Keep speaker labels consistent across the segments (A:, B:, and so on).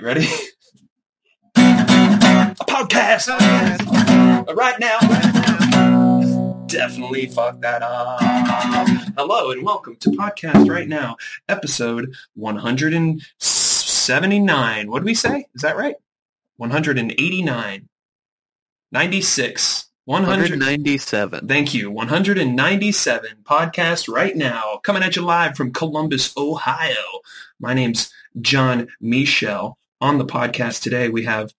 A: Ready? A podcast right now. Definitely fuck that up. Hello and welcome to Podcast Right Now, episode 179. What did we say? Is that right? 189. 96.
B: 197.
A: Thank you. 197 Podcast Right Now, coming at you live from Columbus, Ohio. My name's John Michel. On the podcast today, we have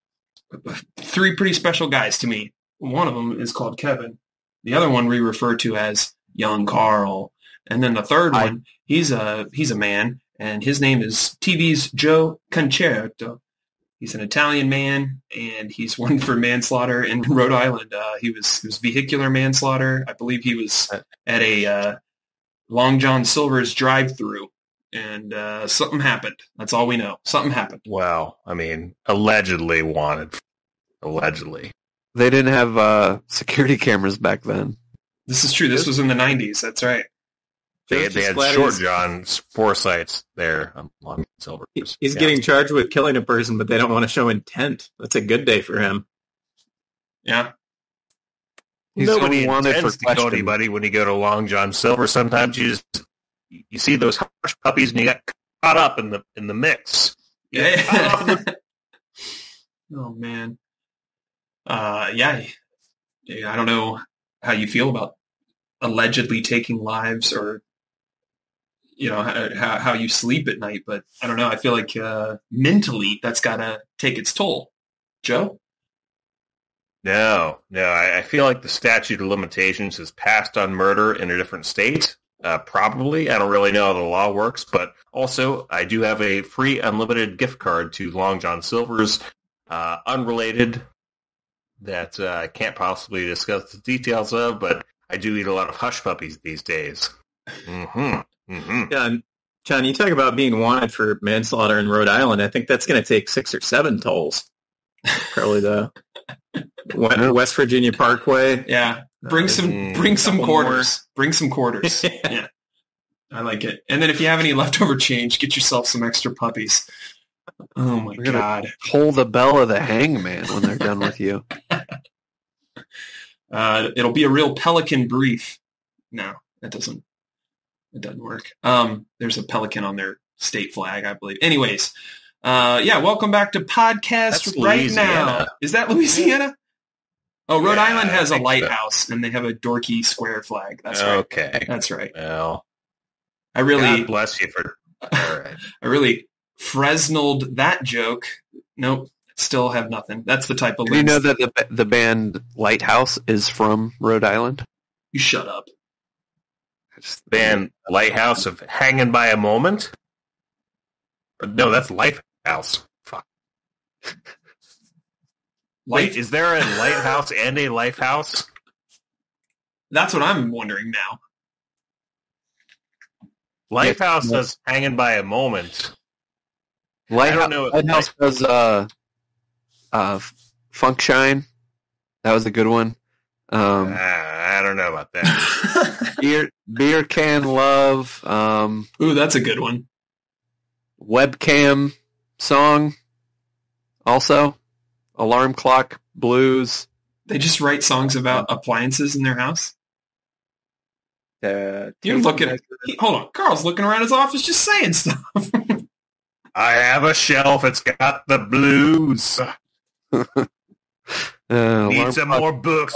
A: three pretty special guys to me. One of them is called Kevin. The other one we refer to as Young Carl. And then the third one, he's a man, and his name is TV's Joe Concerto. He's an Italian man, and he's one for manslaughter in Rhode Island. He was vehicular manslaughter. I believe he was at a Long John Silver's drive-through, and something happened. That's all we know. Something happened.
C: Well, I mean, allegedly wanted. Allegedly.
B: They didn't have security cameras back then.
A: This is true. This was in the 90s. That's right.
C: They had Short John's foresights there on Silver.
D: He's getting charged with killing a person, but they don't want to show intent. That's a good day for him.
A: Yeah.
C: Nobody wanted for to kill anybody when you go to Long John Silver. Sometimes you see those hush puppies and you get caught up in the mix.
A: Yeah. Oh man. Yeah. I don't know how you feel about allegedly taking lives, or how you sleep at night, but I don't know. I feel like mentally that's got to take its toll. Joe?
C: No. I feel like the statute of limitations has passed on murder in a different state. Probably. I don't really know how the law works, but also I do have a free unlimited gift card to Long John Silver's, unrelated, that I can't possibly discuss the details of, but I do eat a lot of hush puppies these days. Mm-hmm. Mm-hmm.
D: Yeah, John, you talk about being wanted for manslaughter in Rhode Island. I think that's going to take 6 or 7 tolls. Probably the West Virginia Parkway.
A: Yeah, bring some quarters. Bring some quarters. Yeah, I like it. And then if you have any leftover change, get yourself some extra puppies. Oh my God!
B: Hold the bell of the hangman when they're done with you.
A: It'll be a real pelican brief. No, it doesn't work. There's a pelican on their state flag, I believe. Anyways, welcome back to Podcast Right Now. Is that Louisiana? Oh, Rhode Island has a lighthouse, and they have a dorky square flag. That's right.
C: Okay.
A: That's right.
C: Well,
A: God
C: bless you for... All right.
A: I really Fresnelled that joke. Nope. Still have nothing. That's the type of...
B: Do you know that the band Lighthouse is from Rhode Island?
A: You shut up.
C: Band Lighthouse of Hanging by a Moment? No, that's Lifehouse. Fuck. Wait, is there a lighthouse and a lifehouse?
A: That's what I'm wondering now.
C: Lifehouse does Hanging by a Moment.
B: I don't know. Lighthouse does Funk Shine. That was a good one.
C: I don't know about that.
B: Beer Can Love.
A: Ooh, that's a good one.
B: Webcam Song. Also, Alarm Clock Blues.
A: They just write songs about appliances in their house. You're looking. Hold on, Carl's looking around his office, just saying stuff.
C: I have a shelf. It's got the blues. Need some more books.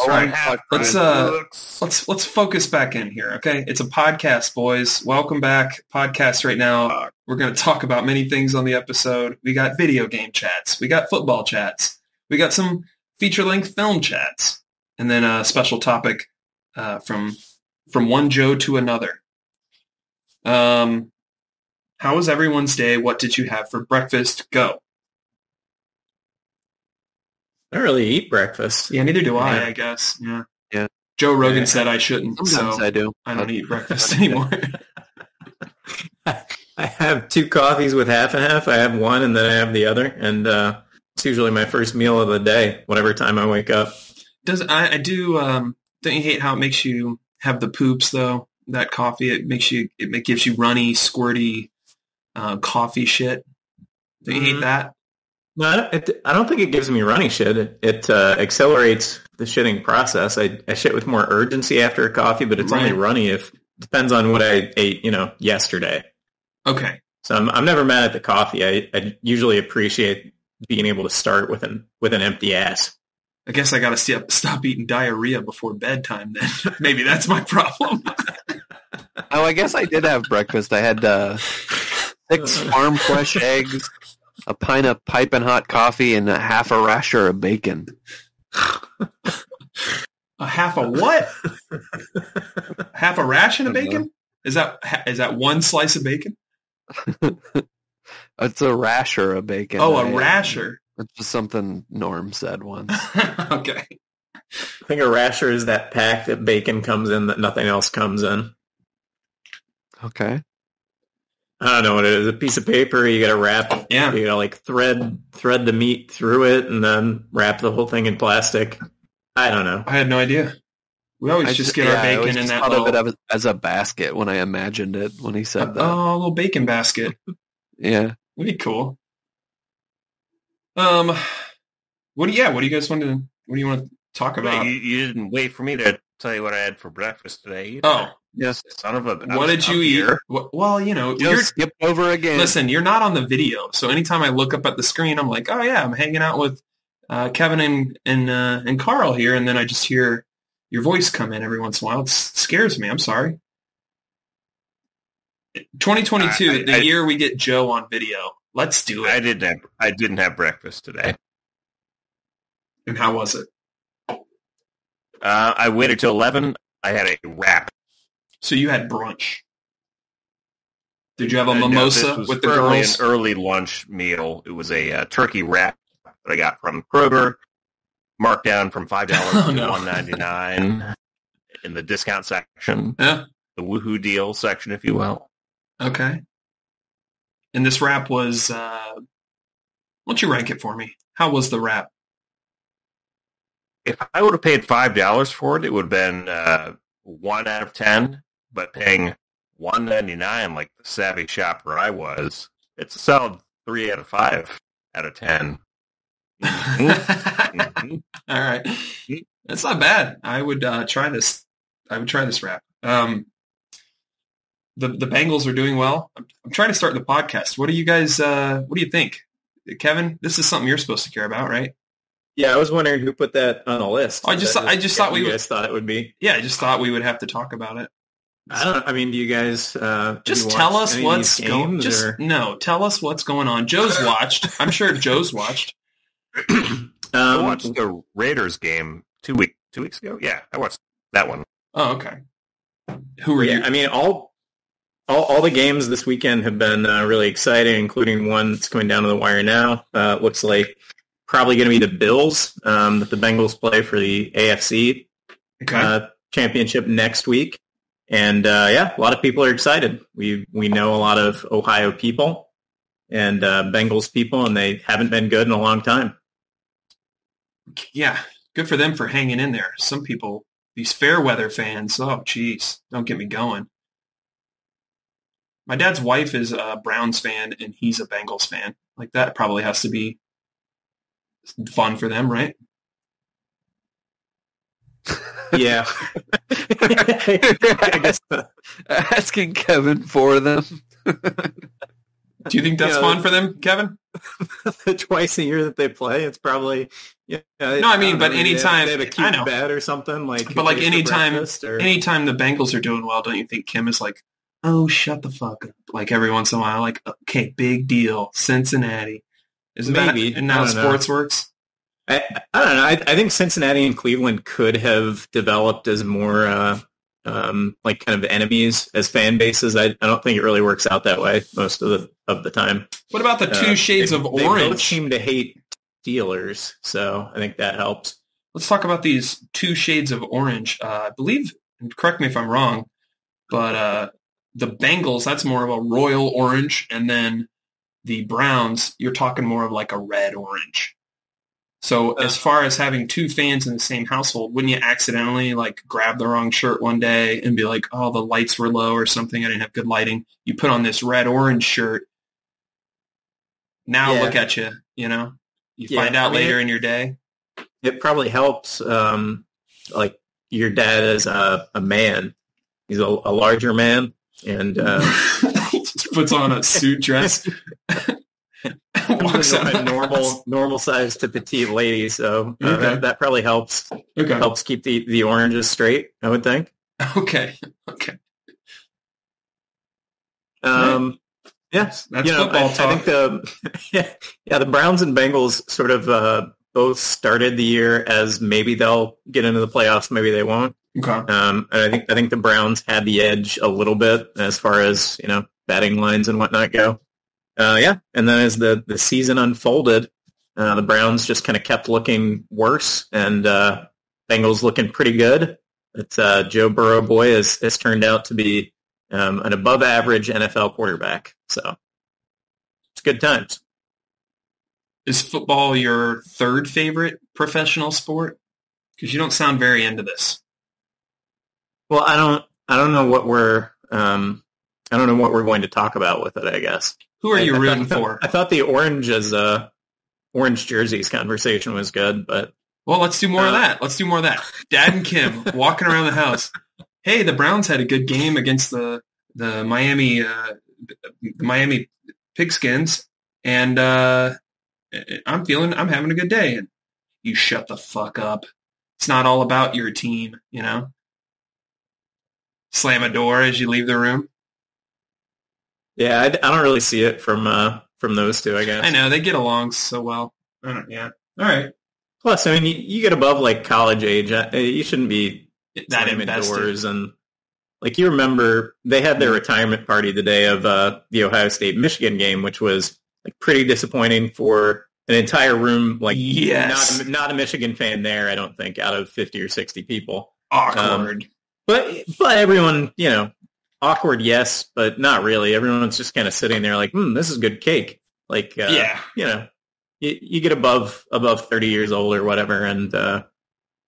A: Let's focus back in here, okay? It's a podcast, boys. Welcome back. Podcast Right Now. We're going to talk about many things on the episode. We got video game chats. We got football chats. We got some feature-length film chats, and then a special topic from one Joe to another. How was everyone's day? What did you have for breakfast? Go.
D: I don't really eat breakfast.
A: Yeah, neither do I guess. Yeah.
B: Yeah.
A: Joe Rogan said I shouldn't.
B: Sometimes I do.
A: I don't eat breakfast anymore.
D: I have 2 coffees with half and half. I have one, and then I have the other. And it's usually my first meal of the day, whatever time I wake up.
A: I do. Don't you hate how it makes you have the poops, though? That coffee, it gives you runny, squirty coffee shit. Don't you hate that?
D: No, I don't think it gives me runny shit. It accelerates the shitting process. I shit with more urgency after a coffee, but it's only
A: Right.
D: runny if depends on what I ate, yesterday.
A: Okay.
D: So I'm never mad at the coffee. I usually appreciate being able to start with an empty ass.
A: I guess I got to stop eating diarrhea before bedtime then. Maybe that's my problem.
B: Oh, I guess I did have breakfast. I had 6 farm fresh eggs, a pint of piping hot coffee, and a half a rasher of bacon.
A: A half a what? Half a ration of bacon? Is that one slice of bacon?
B: It's a rasher of bacon.
A: Oh, a rasher.
B: It's just something Norm said once.
A: Okay.
D: I think a rasher is that pack that bacon comes in that nothing else comes in.
B: Okay.
D: I don't know what it is. A piece of paper, you got to wrap.
A: Yeah.
D: You got to like thread the meat through it and then wrap the whole thing in plastic. I don't know.
A: I had no idea. We always just get our bacon in that
B: thought
A: little...
B: of it as a basket when I imagined it when he said that.
A: Oh, a little bacon basket.
B: Yeah.
A: That'd be cool. What do you guys want to talk about?
C: You didn't wait for me to tell you what I had for breakfast today either.
A: Oh,
B: yes.
C: Son of a...
A: What did you eat? Well, you're
B: skipped over again.
A: Listen, you're not on the video, so anytime I look up at the screen, I'm like, oh yeah, I'm hanging out with Kevin and Carl here, and then I just hear your voice come in every once in a while. It scares me. I'm sorry. 2022, the year we get Joe on video. Let's do it.
C: I didn't have breakfast today.
A: And how was it?
C: I waited till 11. I had a wrap.
A: So you had brunch. Did you have a
C: No,
A: mimosa
C: this
A: with the
C: was early,
A: girls?
C: an early lunch meal. It was a turkey wrap that I got from Kroger, marked down from $5 to $1.99 in the discount section.
A: Yeah.
C: The woohoo deal section, if you will.
A: Okay. And this wrap was, why don't you rank it for me? How was the wrap?
C: If I would have paid $5 for it, it would have been 1 out of 10. But paying $1.99 like the savvy shopper I was, it's a solid 3 out of 5 out of 10.
A: Mm-hmm. All right. That's not bad. I would try this. I would try this wrap. The Bengals are doing well. I'm trying to start the podcast. What do you guys, what do you think? Kevin, this is something you're supposed to care about, right?
D: Yeah, I was wondering who put that on the list.
A: I just thought we
D: you guys thought it would be.
A: Yeah, I just thought we would have to talk about it.
D: I mean, do you guys
A: just tell us what's going?
D: No,
A: tell us what's going on. Joe's watched. I'm sure Joe's watched.
C: I watched the Raiders game 2 weeks ago. Yeah, I watched that one.
A: Oh, okay. Who are you?
D: I mean, all the games this weekend have been really exciting, including one that's going down to the wire now. Looks like probably going to be the Bills that the Bengals play for the AFC championship next week. And a lot of people are excited. We know a lot of Ohio people and Bengals people, and they haven't been good in a long time.
A: Yeah, good for them for hanging in there. Some people, these fair weather fans, oh, geez, don't get me going. My dad's wife is a Browns fan, and he's a Bengals fan. Like, that probably has to be fun for them, right?
D: Yeah. I guess
B: asking Kevin for them.
A: Do you think that's fun for them, Kevin?
D: Twice a year that they play, it's probably
A: no. I mean, but anytime
D: they have a cute bet or something like.
A: But like anytime the Bengals are doing well, don't you think Kim is like, oh, shut the fuck up? Like every once in a while, like, okay, big deal, Cincinnati. Isn't
D: maybe
A: that and now sports works?
D: I don't know. I think Cincinnati and Cleveland could have developed as more like kind of enemies as fan bases. I don't think it really works out that way most of the time.
A: What about the two shades of
D: They
A: orange?
D: both seem to hate Steelers, so I think that helps.
A: Let's talk about these two shades of orange. I believe, and correct me if I'm wrong, but the Bengals, that's more of a royal orange, and then the Browns, you're talking more of like a red orange. So as far as having two fans in the same household, wouldn't you accidentally like grab the wrong shirt one day and be like, oh, the lights were low or something, I didn't have good lighting. You put on this red-orange shirt. Now look at you, you know? You find out later in your day.
D: It probably helps, like your dad is a man. He's a larger man, and
A: he just puts on a suit dress. Walks out
D: a normal size to petite lady, so that probably helps.
A: Okay.
D: Helps keep the oranges straight, I would think.
A: Okay.
D: Yes,
A: that's football talk.
D: I think the Browns and Bengals sort of both started the year as maybe they'll get into the playoffs, maybe they won't.
A: Okay.
D: And I think the Browns had the edge a little bit as far as batting lines and whatnot go. And then as the season unfolded, the Browns just kind of kept looking worse, and Bengals looking pretty good. It's Joe Burrow boy has turned out to be an above-average NFL quarterback. So it's good times.
A: Is football your third favorite professional sport? Because you don't sound very into this.
D: Well, I don't know what we're going to talk about with it, I guess.
A: Who are you rooting for?
D: I thought the orange jerseys conversation was good, but
A: well, let's do more of that. Dad and Kim walking around the house. Hey, the Browns had a good game against the Miami Pigskins, and I'm having a good day. And you shut the fuck up. It's not all about your team, Slam a door as you leave the room.
D: Yeah, I don't really see it from those two, I guess.
A: I know, they get along so well. Yeah. All right.
D: Plus, I mean, you get above like college age, you shouldn't be
A: that
D: indoors. And like you remember, they had their retirement party the day of the Ohio State-Michigan game, which was like pretty disappointing for an entire room. Like,
A: yes,
D: not a Michigan fan there, I don't think, out of 50 or 60 people.
A: Awkward.
D: But everyone, awkward, yes, but not really. Everyone's just kind of sitting there like, this is good cake. Like, you get above 30 years old or whatever, and I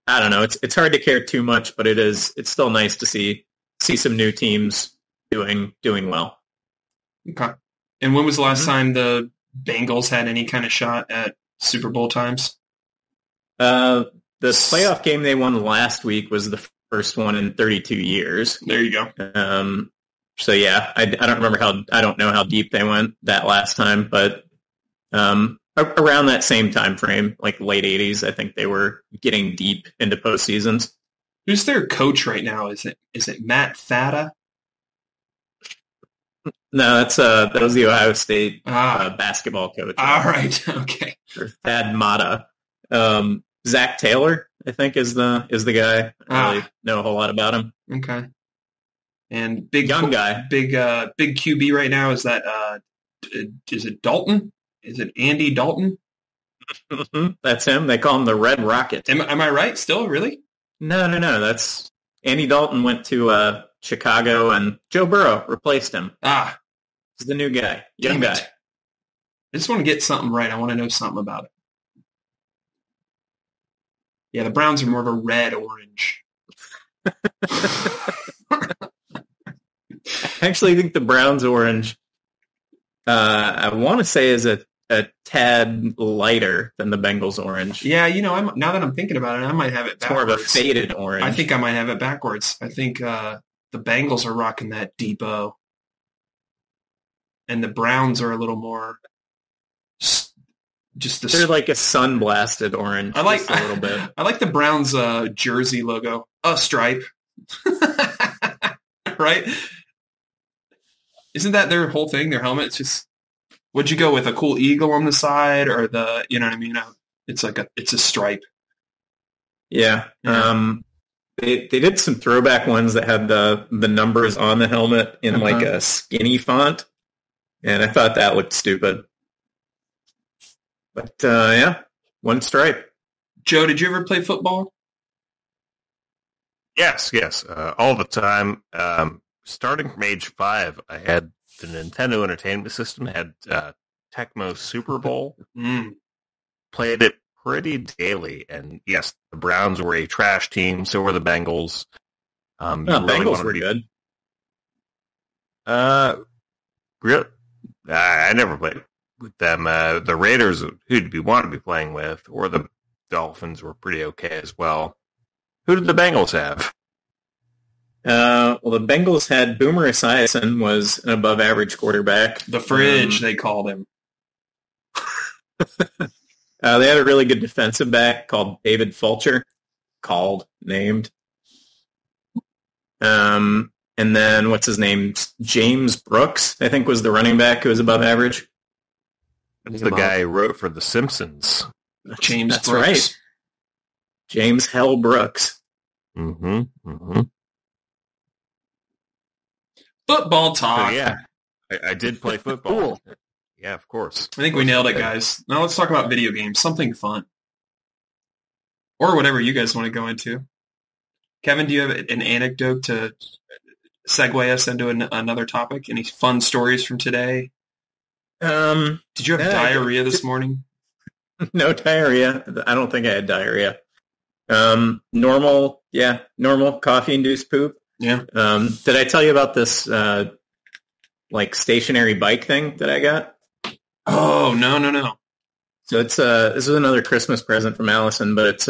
D: don't know. It's hard to care too much, but it's still nice to see some new teams doing well.
A: Okay. And when was the last time the Bengals had any kind of shot at Super Bowl times?
D: The playoff game they won last week was the first one in 32 years.
A: There you go.
D: So yeah, I don't know how deep they went that last time, but around that same time frame, like late 80s, I think they were getting deep into postseasons.
A: Who's their coach right now? Is it Matt Fata?
D: No, that was the Ohio State basketball coach.
A: All right, okay.
D: Or Thad Matta. Zach Taylor, I think, is the guy. I don't really know a whole lot about him.
A: Okay. And big
D: young guy,
A: big QB right now is that is it Dalton? Is it Andy Dalton?
D: That's him. They call him the Red Rocket.
A: Am I right? Still, really?
D: No. That's Andy Dalton went to Chicago, and Joe Burrow replaced him. He's the new guy, young guy.
A: I just want to get something right. I want to know something about it. Yeah, the Browns are more of a red-orange.
D: I actually think the Browns orange, I want to say, is a tad lighter than the Bengals orange.
A: Yeah, now that I'm thinking about it, I might have it backwards.
D: It's more of a faded orange.
A: I think I might have it backwards. I think the Bengals are rocking that depot, and the Browns are a little more they're
D: like a sun-blasted orange.
A: I like
D: just a little bit.
A: I like the Browns jersey logo, a stripe, right? Isn't that their whole thing? Their helmet? It's just, would you go with a cool eagle on the side, or the, you know what I mean? It's a stripe.
D: Yeah. They did some throwback ones that had the numbers on the helmet in like a skinny font, and I thought that looked stupid. But yeah, one stripe.
A: Joe, did you ever play football?
C: Yes, all the time. Starting from age 5, I had the Nintendo Entertainment System, had Tecmo Super Bowl, played it pretty daily, and yes, the Browns were a trash team, so were the Bengals.
D: Bengals were good.
C: Really? I never played. with them. The Raiders, who'd we want to be playing with, or the Dolphins were pretty okay as well. Who did the Bengals have?
D: Well, the Bengals had Boomer Esiason was an above-average quarterback.
A: The fridge, they called him.
D: They had a really good defensive back called David Fulcher. Named. And then, what's his name? James Brooks, I think, was the running back who was above average.
C: That's the guy who wrote for The Simpsons.
A: James
D: That's
A: Brooks.
D: right. James Hell Brooks.
C: Mm-hmm. Mm-hmm.
A: Football talk.
C: So, yeah, I did play football.
B: Cool.
C: Yeah, of course.
A: I think we nailed it, guys. Now let's talk about video games. Something fun. Or whatever you guys want to go into. Kevin, do you have an anecdote to segue us into another topic? Any fun stories from today? Did you have diarrhea this morning?
D: No diarrhea. I don't think I had diarrhea. Normal coffee-induced poop.
A: Yeah.
D: Did I tell you about this stationary bike thing that I got?
A: Oh, no.
D: So it's this is another Christmas present from Allison, but it's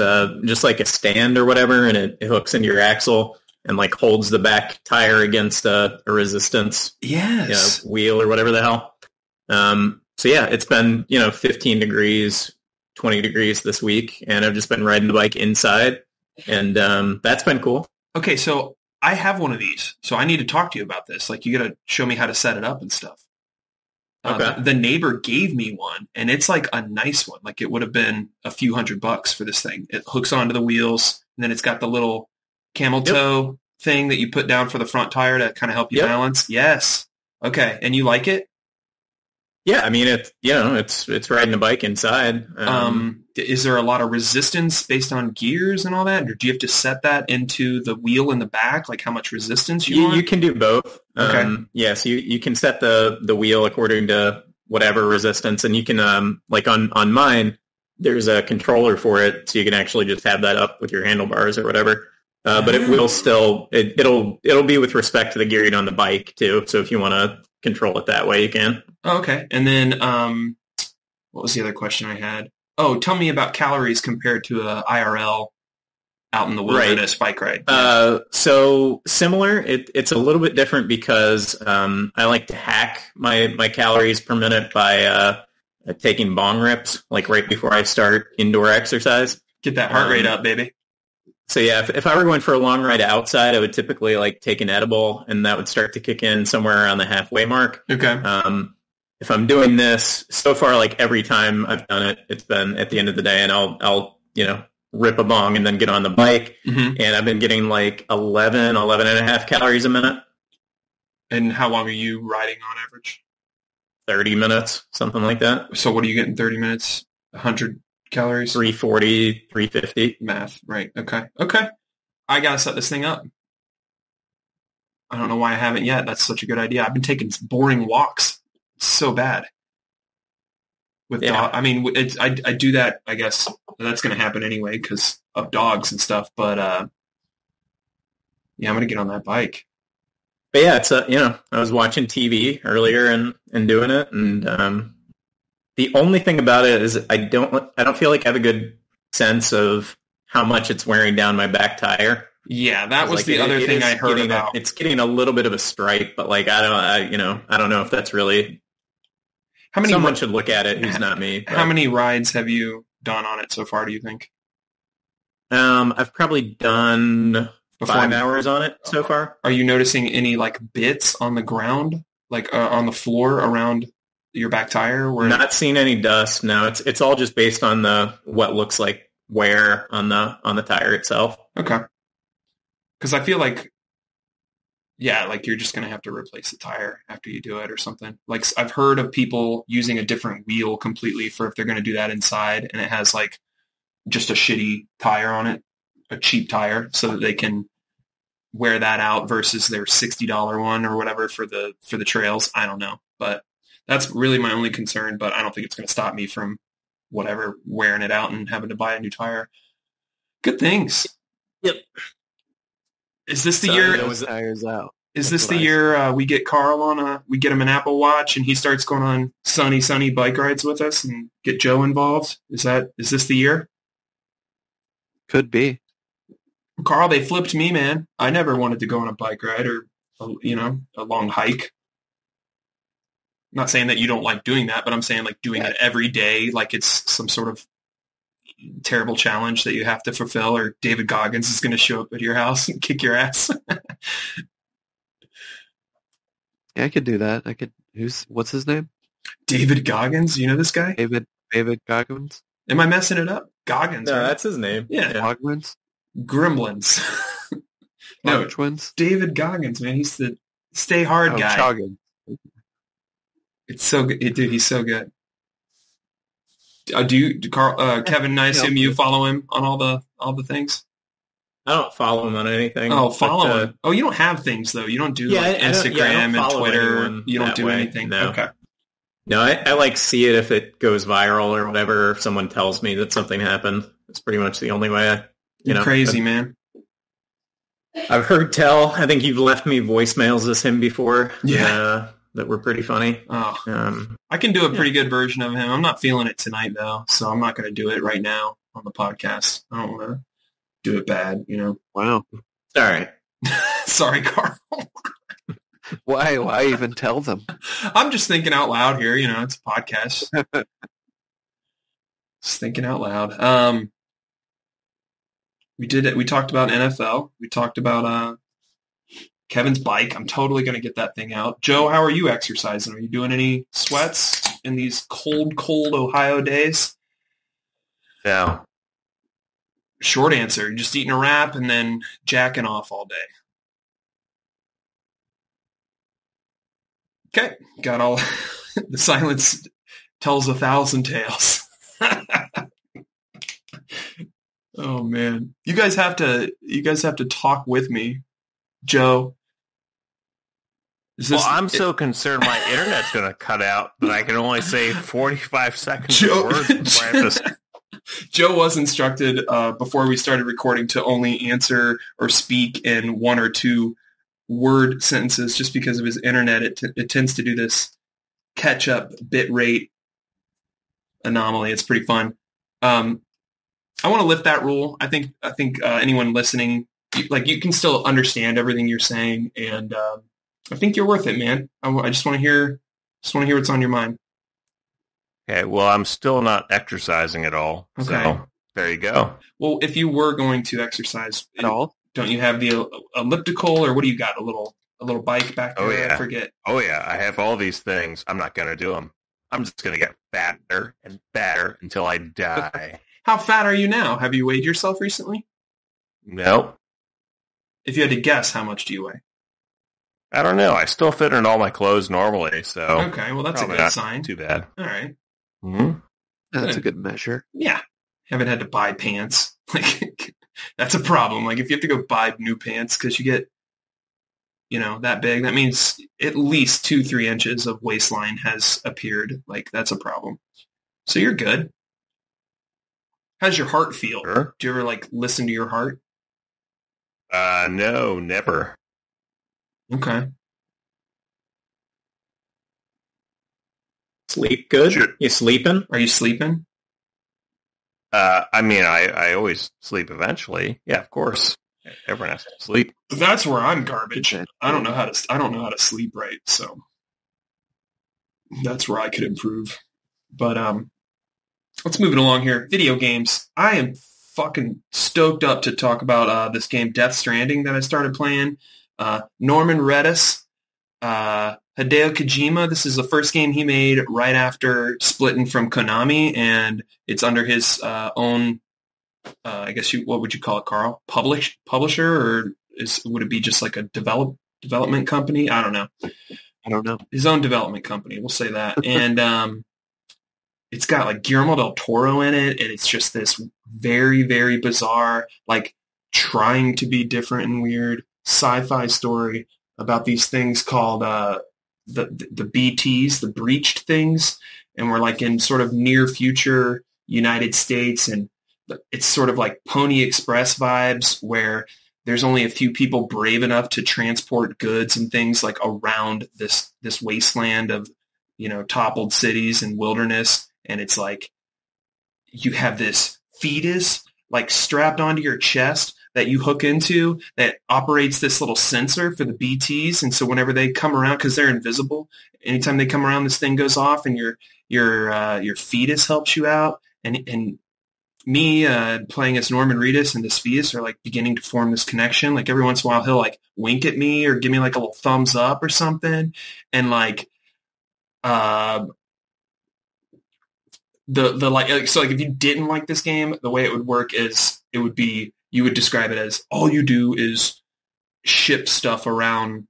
D: just like a stand or whatever, and it hooks into your axle and like holds the back tire against a resistance
A: Yes.
D: wheel or whatever the hell. So yeah, it's been 15 degrees, 20 degrees this week, and I've just been riding the bike inside, and that's been cool.
A: Okay, so I have one of these, so I need to talk to you about this. Like, you got to show me how to set it up and stuff.
D: Okay.
A: The neighbor gave me one, and it's like a nice one. Like, it would have been a few $100 for this thing. It hooks onto the wheels, and then it's got the little camel toe thing that you put down for the front tire to kind of help you balance. Yes. Okay, and you like it?
D: Yeah, I mean it's riding a bike inside.
A: Is there a lot of resistance based on gears and all that, or do you have to set that into the wheel in the back, like how much resistance you want?
D: You can do both.
A: Okay.
D: Yes, you can set the wheel according to whatever resistance, and you can like on mine, there's a controller for it, so you can actually just have that up with your handlebars or whatever. But it will still it'll be with respect to the gearing on the bike too. So if you want to control it that way, you can.
A: Oh, okay. And then what was the other question I had? Oh, tell me about calories compared to a IRL out in the wilderness bike ride.
D: So similar. It's a little bit different because I like to hack my calories per minute by taking bong rips, like right before I start indoor exercise.
A: Get that heart rate up, baby.
D: So yeah, if I were going for a long ride outside, I would typically like take an edible, and that would start to kick in somewhere around the halfway mark.
A: Okay.
D: If I'm doing this, so far, like every time I've done it, it's been at the end of the day, and I'll rip a bong and then get on the bike, and I've been getting like 11 and a half calories a minute.
A: And how long are you riding on average?
D: 30 minutes, something like that.
A: So what do you get in 30 minutes? 100 calories?
D: 340, 350.
A: Math, right. Okay. I got to set this thing up. I don't know why I haven't yet. That's such a good idea. I've been taking boring walks. It's so bad. I mean, I do that, I guess. That's going to happen anyway because of dogs and stuff. But, I'm going to get on that bike.
D: But yeah, it's I was watching TV earlier and doing it, and the only thing about it is I don't feel like I have a good sense of how much it's wearing down my back tire.
A: Yeah, that was the other thing I heard about.
D: It's getting a little bit of a stripe, but like I don't know if that's really. Someone should look at it who's not me. But.
A: How many rides have you done on it so far, do you think?
D: I've probably done 5 hours on it so far.
A: Are you noticing any like bits on the ground, like on the floor around your back tire?
D: Not seeing any dust. No, it's all just based on what looks like wear on the tire itself.
A: Okay. Because I feel like, like you're just going to have to replace the tire after you do it or something. Like I've heard of people using a different wheel completely for if they're going to do that inside, and it has like just a shitty tire on it, a cheap tire, so that they can wear that out versus their $60 one or whatever for the trails. I don't know, but that's really my only concern. But I don't think it's going to stop me from whatever wearing it out and having to buy a new tire. Good things.
D: Yep.
A: Is this the year?
B: Those tires out.
A: Is
B: That's
A: this the
B: what I
A: year we get Carl on we get him an Apple Watch and he starts going on sunny bike rides with us and get Joe involved? Is this the year?
B: Could be.
A: Carl, they flipped me, man. I never wanted to go on a bike ride or, a long hike. I'm not saying that you don't like doing that, but I'm saying like doing it every day, like it's some sort of terrible challenge that you have to fulfill, or David Goggins is going to show up at your house and kick your ass.
B: Yeah, I could do that. I could. What's his name?
A: David Goggins. You know this guy?
B: David Goggins.
A: Am I messing it up? Goggins.
D: No,
A: right?
D: that's his name.
A: Yeah.
B: Goggins.
A: Gremlins. No,
B: Twins.
A: David Goggins, man. He's the stay hard guy.
B: Choggins.
A: It's so good. Dude, he's so good. Carl, Kevin, I assume you follow him on all the things?
D: I don't follow him on anything.
A: Oh, follow him. Oh, you don't have things, though. You don't do Instagram and Twitter. You don't do anything?
D: No.
A: Okay.
D: No, I like see it if it goes viral or whatever. If someone tells me that something happened, it's pretty much the only way
A: You're crazy, man.
D: I've heard tell. I think you've left me voicemails as him before.
A: Yeah.
D: That were pretty funny.
A: Oh, I can do a pretty good version of him. I'm not feeling it tonight, though, so I'm not going to do it right now on the podcast. I don't want to do it bad,
B: Wow.
D: All right.
A: Sorry, Carl.
B: Why even tell them?
A: I'm just thinking out loud here. It's a podcast. Just thinking out loud. We did it. We talked about NFL. We talked about Kevin's bike. I'm totally going to get that thing out. Joe, how are you exercising? Are you doing any sweats in these cold Ohio days?
C: No.
A: Short answer. You're just eating a wrap and then jacking off all day. Okay. Got all the silence tells 1,000 tales. Oh man. You guys have to talk with me. Joe.
C: I'm so concerned my internet's going to cut out that I can only say 45 seconds of words before I have to...
A: Joe was instructed before we started recording to only answer or speak in 1 or 2 word sentences just because of his internet. It tends to do this catch-up bit rate anomaly. It's pretty fun. I want to lift that rule. I think anyone listening, you can still understand everything you're saying, and I think you're worth it, man. I just want to hear what's on your mind.
C: Okay, well, I'm still not exercising at all. Okay. So there you go.
A: Well, if you were going to exercise
B: at all,
A: don't you have the elliptical, or what do you got? A little bike back there?
C: Oh yeah.
A: I forget.
C: Oh yeah, I have all these things. I'm not going to do them. I'm just going to get fatter and fatter until I die.
A: How fat are you now? Have you weighed yourself recently?
C: No.
A: If you had to guess, how much do you weigh?
C: I don't know. I still fit in all my clothes normally, so...
A: Okay, well, that's a good sign.
C: Too bad.
A: All right.
C: Mm-hmm.
B: That's a good measure.
A: Yeah. Haven't had to buy pants. That's a problem. If you have to go buy new pants because you get, that big, that means at least 2-3 inches of waistline has appeared. That's a problem. So you're good. How's your heart feel?
C: Sure.
A: Do you ever, listen to your heart?
C: No, never.
A: Okay.
D: Sleep good?
C: Sure.
D: You sleeping?
A: Are you sleeping?
C: I always sleep eventually. Yeah, of course. Everyone has to sleep.
A: That's where I'm garbage. I don't know how to sleep right, so that's where I could improve. But let's move it along here. Video games. I am fucking stoked up to talk about this game, Death Stranding, that I started playing. Norman Reedus, Hideo Kojima. This is the first game he made right after splitting from Konami, and it's under his own. I guess what would you call it, Carl? Publisher, or would it be just like a development company? I don't know. His own development company. We'll say that, and it's got Guillermo del Toro in it, and it's just this very, very bizarre, trying to be different and weird sci-fi story about these things called the BTs, the breached things, and we're in sort of near future United States, and it's sort of like Pony Express vibes, where there's only a few people brave enough to transport goods and things like around this wasteland of, toppled cities and wilderness. And it's like you have this fetus like strapped onto your chest that you hook into that operates this little sensor for the BTs. And so whenever they come around, because they're invisible, anytime they come around, this thing goes off, and your fetus helps you out. And me playing as Norman Reedus and this fetus are like beginning to form this connection. Like every once in a while, he'll like wink at me or give me like a little thumbs up or something. And like the like, so like if you didn't like this game, the way it would work is it would be, you would describe it as all you do is ship stuff around.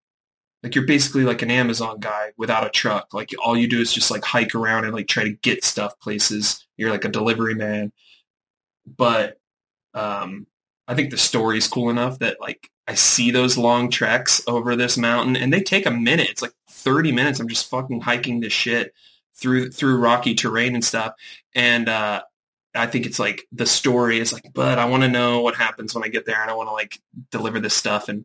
A: Like you're basically like an Amazon guy without a truck. Like all you do is just like hike around and like try to get stuff places. You're like a delivery man. But I think the story is cool enough that like I see those long treks over this mountain, and they take a minute. It's like 30 minutes. I'm just fucking hiking this shit through rocky terrain and stuff. And I think it's like the story is like, but I want to know what happens when I get there, and I want to like deliver this stuff and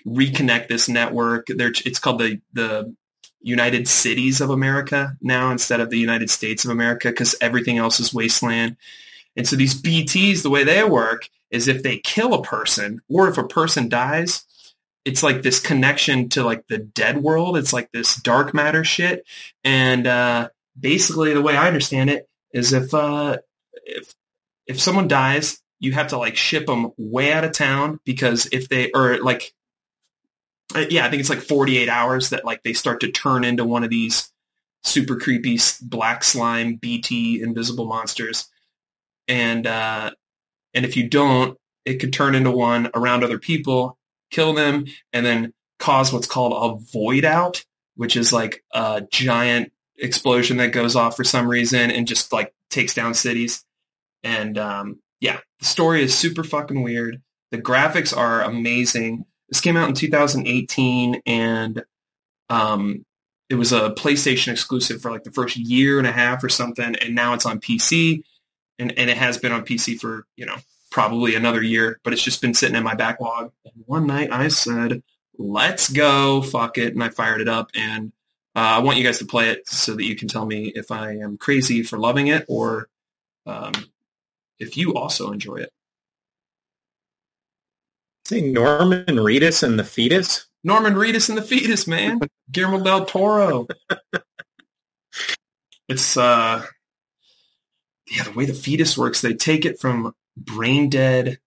A: reconnect this network. It's called the United Cities of America now instead of the United States of America, because everything else is wasteland. And so these BTs, the way they work is if they kill a person or if a person dies, it's like this connection to like the dead world. It's like this dark matter shit. And basically the way I understand it is if someone dies, you have to like ship them way out of town, because if they, or like, yeah, I think it's like 48 hours that like they start to turn into one of these super creepy black slime BT invisible monsters. And if you don't, it could turn into one around other people, kill them, and then cause what's called a void out, which is like a giant explosion that goes off for some reason and just like takes down cities. And yeah, the story is super fucking weird. The graphics are amazing. This came out in 2018, and it was a PlayStation exclusive for like the first year and a half or something, and now it's on PC. And it has been on PC for, probably another year, but it's just been sitting in my backlog. And one night I said, let's go, fuck it. And I fired it up. And I want you guys to play it so that you can tell me if I am crazy for loving it or if you also enjoy it.
D: Say Norman Reedus and the fetus?
A: Norman Reedus and the fetus, man. Guillermo del Toro. It's... yeah, the way the fetus works, they take it from brain dead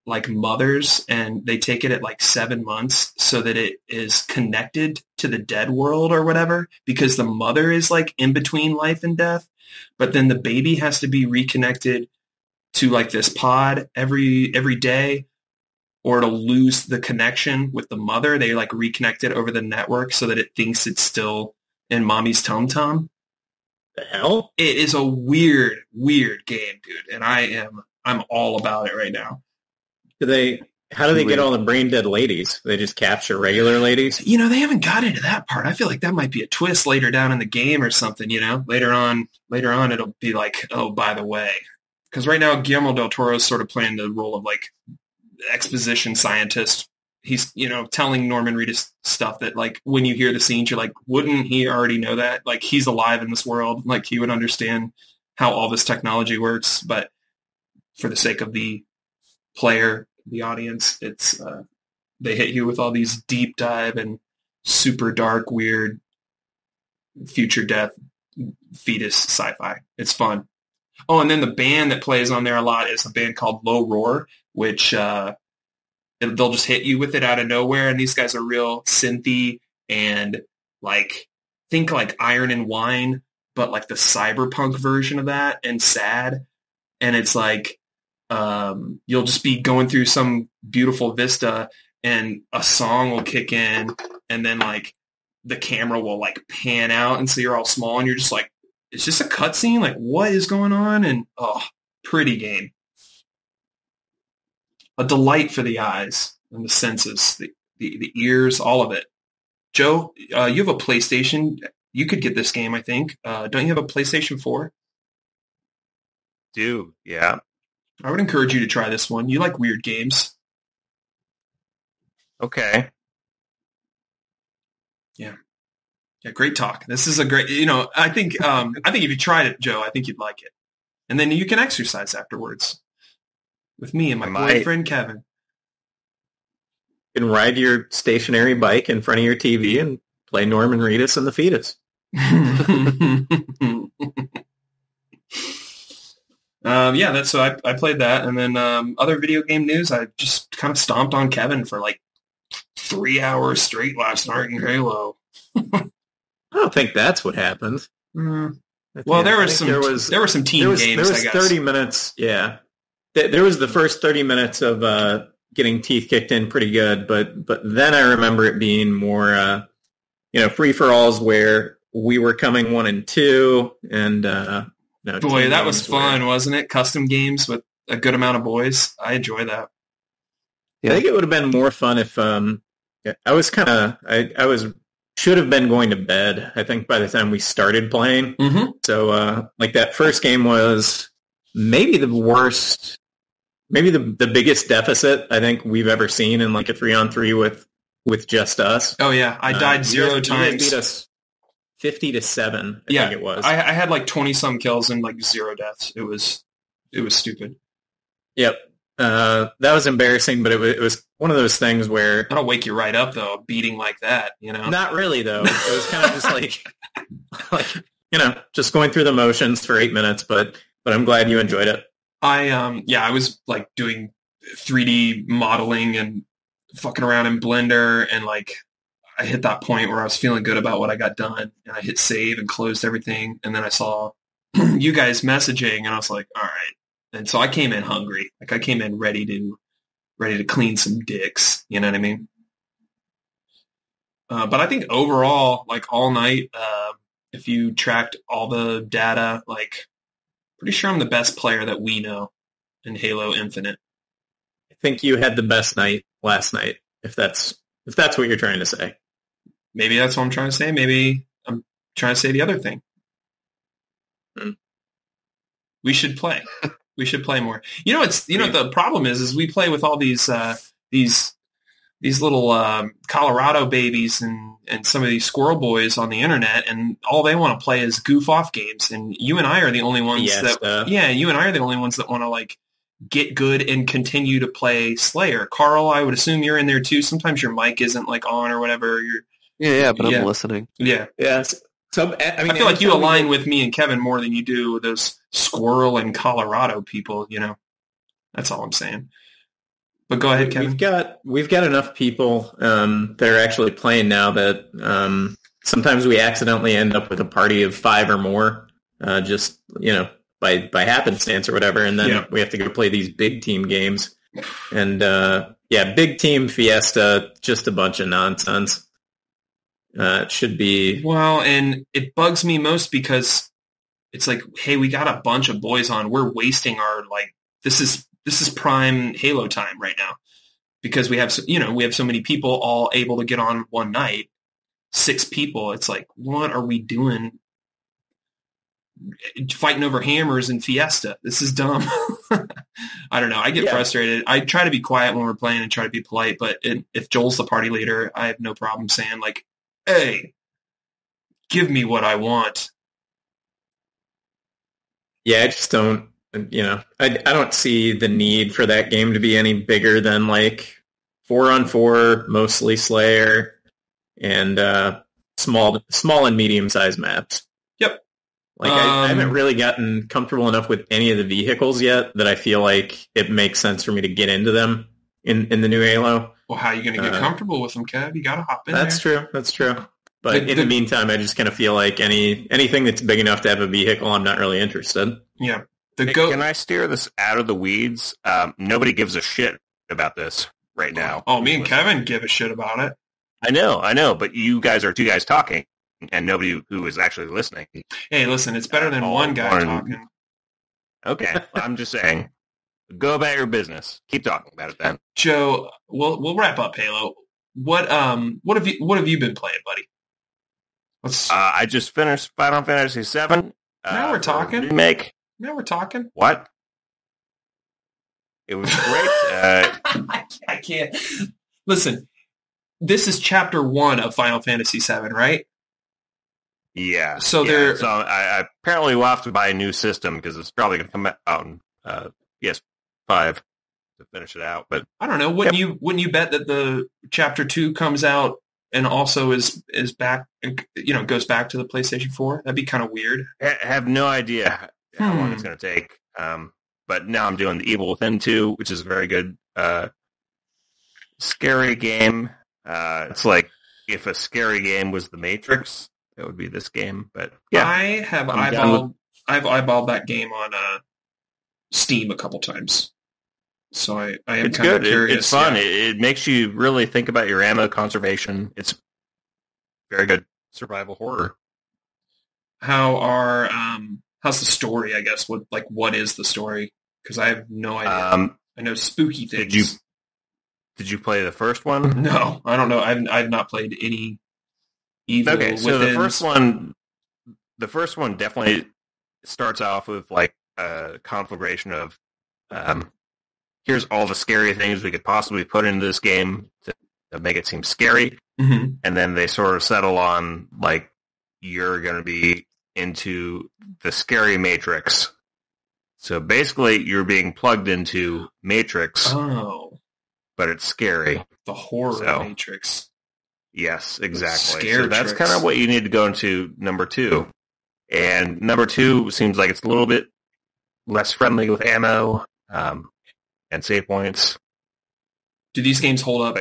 A: like mothers, and they take it at like 7 months so that it is connected to the dead world or whatever, because the mother is like in between life and death. But then the baby has to be reconnected to like this pod every day, or it'll lose the connection with the mother. They like reconnect it over the network so that it thinks it's still in mommy's tum-tum.
D: The hell?
A: It is a weird, weird game, dude, and I'm all about it right now.
D: How do they get all the brain dead ladies? They just capture regular ladies?
A: They haven't got into that part. I feel like that might be a twist later down in the game or something, Later on it'll be like, oh, by the way. Because right now Guillermo del Toro is sort of playing the role of like exposition scientist. He's, telling Norman Reedus stuff that, like, when you hear the scenes, you're like, wouldn't he already know that? Like, he's alive in this world. Like, he would understand how all this technology works. But for the sake of the player, the audience, it's they hit you with all these deep dive and super dark, weird future death fetus sci-fi. It's fun. Oh, and then the band that plays on there a lot is a band called Low Roar, which... they'll just hit you with it out of nowhere, and these guys are real synthy and like think like Iron and Wine, but like the cyberpunk version of that, and sad. And it's like you'll just be going through some beautiful vista, and a song will kick in, and then like the camera will like pan out, and so you're all small, and you're just like, it's just a cutscene. Like, what is going on? And pretty game. A delight for the eyes and the senses, the ears, all of it. Joe, you have a PlayStation. You could get this game, I think. Don't you have a PlayStation 4?
C: Do, yeah.
A: I would encourage you to try this one. You like weird games.
C: Okay.
A: Yeah, great talk. This is a great, I think if you tried it, Joe, I think you'd like it. And then you can exercise afterwards with me and my boyfriend, Kevin.
D: You can ride your stationary bike in front of your TV and play Norman Reedus and the Fetus.
A: Yeah, that's so I played that, and then other video game news. I just kind of stomped on Kevin for like 3 hours straight last night in Halo.
D: I don't think that's what happened.
A: Well, there were some team games.
D: There was
A: I guess
D: 30 minutes. Yeah, there was the first 30 minutes of getting teeth kicked in pretty good, but then I remember it being more free for alls where we were coming 1 and 2, and
A: boy, that was fun, wasn't it? Custom games with a good amount of boys. I enjoy that.
D: Yeah, I think it would have been more fun if I was should have been going to bed, I think, by the time we started playing.
A: Mm-hmm.
D: So, that first game was maybe the worst, maybe the biggest deficit I think we've ever seen in like a 3-on-3 with just us.
A: Oh, yeah. I died 0 times.
D: You guys beat us 50-7, I think it was.
A: I had like 20-some kills and like 0 deaths. It was stupid.
D: Yep. That was embarrassing, but it was one of those things where...
A: That'll wake you right up, though, beating like that,
D: Not really, though. It was kind of just just going through the motions for 8 minutes, but I'm glad you enjoyed it.
A: I was like doing 3D modeling and fucking around in Blender, and like I hit that point where I was feeling good about what I got done, and I hit save and closed everything, and then I saw you guys messaging, and I was like, all right. And so I came in hungry. Like I came in ready to clean some dicks. You know what I mean? But I think overall, like all night, if you tracked all the data, like pretty sure I'm the best player that we know in Halo Infinite.
D: I think you had the best night last night, if that's what you're trying to say.
A: Maybe that's what I'm trying to say. Maybe I'm trying to say the other thing. We should play. We should play more. The problem is we play with all these little Colorado babies and some of these squirrel boys on the internet, and all they want to play is goof off games. And you and I are the only ones you and I are the only ones that want to like get good and continue to play Slayer. Carl, I would assume you're in there too. Sometimes your mic isn't like on or whatever.
B: But I'm listening.
A: Yeah.
D: Yes. So I
A: feel like you align with me and Kevin more than you do with those Squirrel and Colorado people. That's all I'm saying. But go ahead, Kevin.
D: We've got enough people that are actually playing now that sometimes we accidentally end up with a party of 5 or more, just by happenstance or whatever, and then we have to go play these big team games. And big team Fiesta, just a bunch of nonsense. It should be
A: well, and it bugs me most because it's like, hey, we got a bunch of boys on. We're wasting our this is prime Halo time right now because we have so many people all able to get on one night. 6 people. It's like, what are we doing? Fighting over hammers and Fiesta. This is dumb. I don't know. I get frustrated. I try to be quiet when we're playing and try to be polite, but if Joel's the party leader, I have no problem saying like, hey, give me what I want.
D: Yeah, I just don't, I don't see the need for that game to be any bigger than like 4-on-4, mostly Slayer, and small and medium-sized maps.
A: Yep.
D: Like I haven't really gotten comfortable enough with any of the vehicles yet that I feel like it makes sense for me to get into them in the new Halo.
A: Well, how are you going to get comfortable with them, Kev? You got to hop in
D: That's true. But in the meantime, I just kind of feel like anything that's big enough to have a vehicle, I'm not really interested.
A: Yeah.
C: Can I steer this out of the weeds? Nobody gives a shit about this right now.
A: Oh, me and Kevin give a shit about it.
C: I know, but you guys are 2 guys talking, and nobody who is actually listening.
A: Hey, listen, it's better than one guy talking.
C: Okay, I'm just saying. Go about your business. Keep talking about it then.
A: Joe, we'll wrap up Halo. What have you been playing, buddy?
C: I just finished Final Fantasy VII.
A: Now we're talking.
C: Remake.
A: Now we're talking.
C: What? It was great.
A: I can't. Listen, this is chapter 1 of Final Fantasy VII, right?
C: Yeah.
A: So
C: I apparently will have to buy a new system because it's probably going to come out on PS5 to finish it out. But
A: I don't know. Wouldn't you bet that the chapter 2 comes out and also is back, goes back to the PlayStation 4? That'd be kind of weird.
C: I have no idea how long it's going to take. But now I'm doing the Evil Within 2, which is a very good scary game. It's like if a scary game was The Matrix, that would be this game. But yeah,
A: I've eyeballed that game on Steam a couple times, so I am
C: it's
A: kind
C: good.
A: of curious.
C: It's fun.
A: Yeah.
C: It makes you really think about your ammo conservation. It's very good survival horror.
A: How's the story? I guess what is the story? Because I have no idea. I know spooky things.
C: Did you play the first one?
A: No, I don't know. I've not played any Evil.
C: Okay, so the first one definitely starts off with like a conflagration of here's all the scary things we could possibly put into this game to make it seem scary, and then they sort of settle on like you're going to be into the scary Matrix. So basically, you're being plugged into Matrix.
A: Oh.
C: But it's scary.
A: The horror Matrix.
C: Yes, exactly.
A: So
C: that's kind of what you need to go into number 2. And number 2 seems like it's a little bit less friendly with ammo and save points.
A: Do these games hold up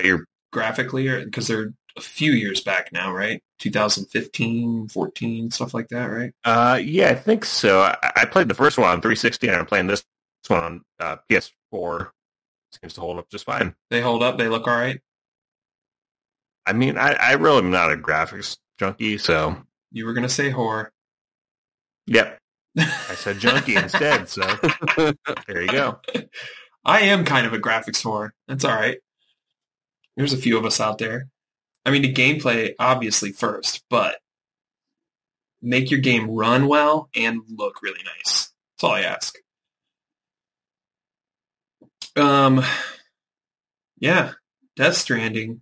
A: graphically? Because they're a few years back now, right? 2015, 14, stuff like that, right?
C: Yeah, I think so. I played the first one on 360, and I'm playing this one on PS4. Seems to hold up just fine.
A: They hold up? They look all right?
C: I mean, I really am not a graphics junkie, so...
A: You were going to say horror.
C: Yep. I said junkie instead, so there you go.
A: I am kind of a graphics whore. That's all right. There's a few of us out there. I mean, the gameplay, obviously, first, but make your game run well and look really nice. That's all I ask. Yeah, Death Stranding,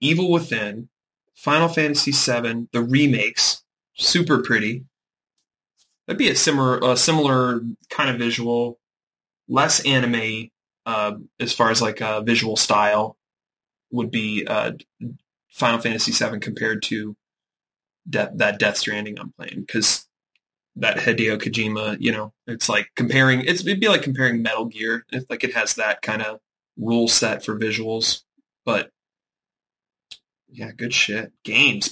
A: Evil Within, Final Fantasy VII, the remakes, super pretty. That'd be a similar kind of visual, less anime as far as like visual style would be Final Fantasy VII compared to that Death Stranding I'm playing, because that Hideo Kojima, it's like it'd be like comparing Metal Gear. It has that kind of rule set for visuals, but yeah, good shit.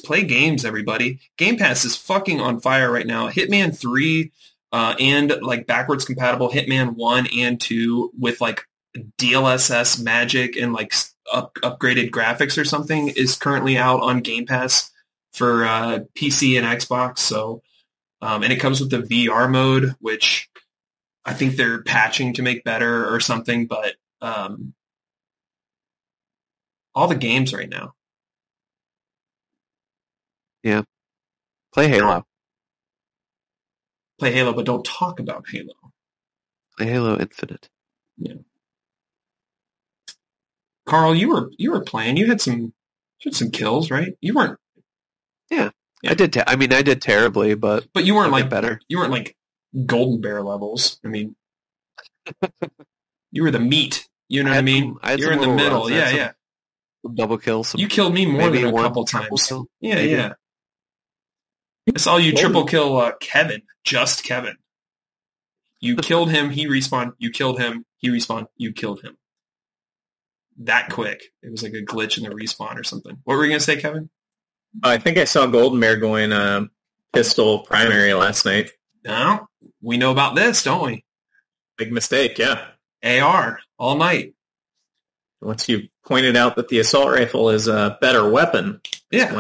A: Play games, everybody. Game Pass is fucking on fire right now. Hitman 3 and like backwards compatible Hitman 1 and 2 with like DLSS magic and like upgraded graphics or something is currently out on Game Pass for PC and Xbox. So, and it comes with the VR mode, which I think they're patching to make better or something, but all the games right now.
B: Yeah. Play Halo.
A: Play Halo, but don't talk about Halo.
B: Play Halo Infinite.
A: Yeah. Carl, you were playing. You had some kills, right? You weren't.
B: Yeah. I did. I did terribly, but
A: you weren't like
B: better.
A: You weren't like Golden Bear levels. I mean, you were the meat. You know what I mean? You're in the middle. Yeah.
B: Double kills.
A: You killed me more than a couple times. Yeah. I saw you triple kill Kevin. Just Kevin. You killed him. He respawned. You killed him. He respawned. You killed him. That quick. It was like a glitch in the respawn or something. What were you going to say, Kevin?
D: I think I saw Golden Bear going pistol primary last night.
A: No, we know about this, don't we?
D: Big mistake, yeah.
A: AR all night.
D: Once you pointed out that the assault rifle is a better weapon,
A: yeah,
D: that's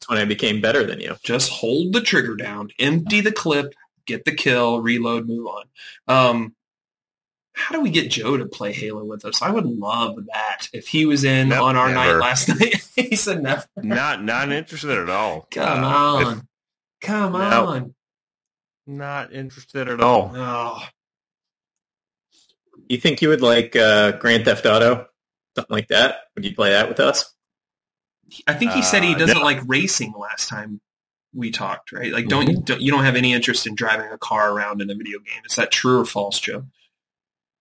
D: when I became better than you.
A: Just hold the trigger down, empty the clip, get the kill, reload, move on. How do we get Joe to play Halo with us? I would love that if he was in on our night last night. He said never.
C: Not interested at all.
A: Come on.
C: Not interested at all.
A: Oh.
D: You think you would like Grand Theft Auto? Something like that? Would you play that with us?
A: I think he said he doesn't
C: No.
A: like racing last time we talked, right? Like, you don't have any interest in driving a car around in a video game. Is that true or false, Joe?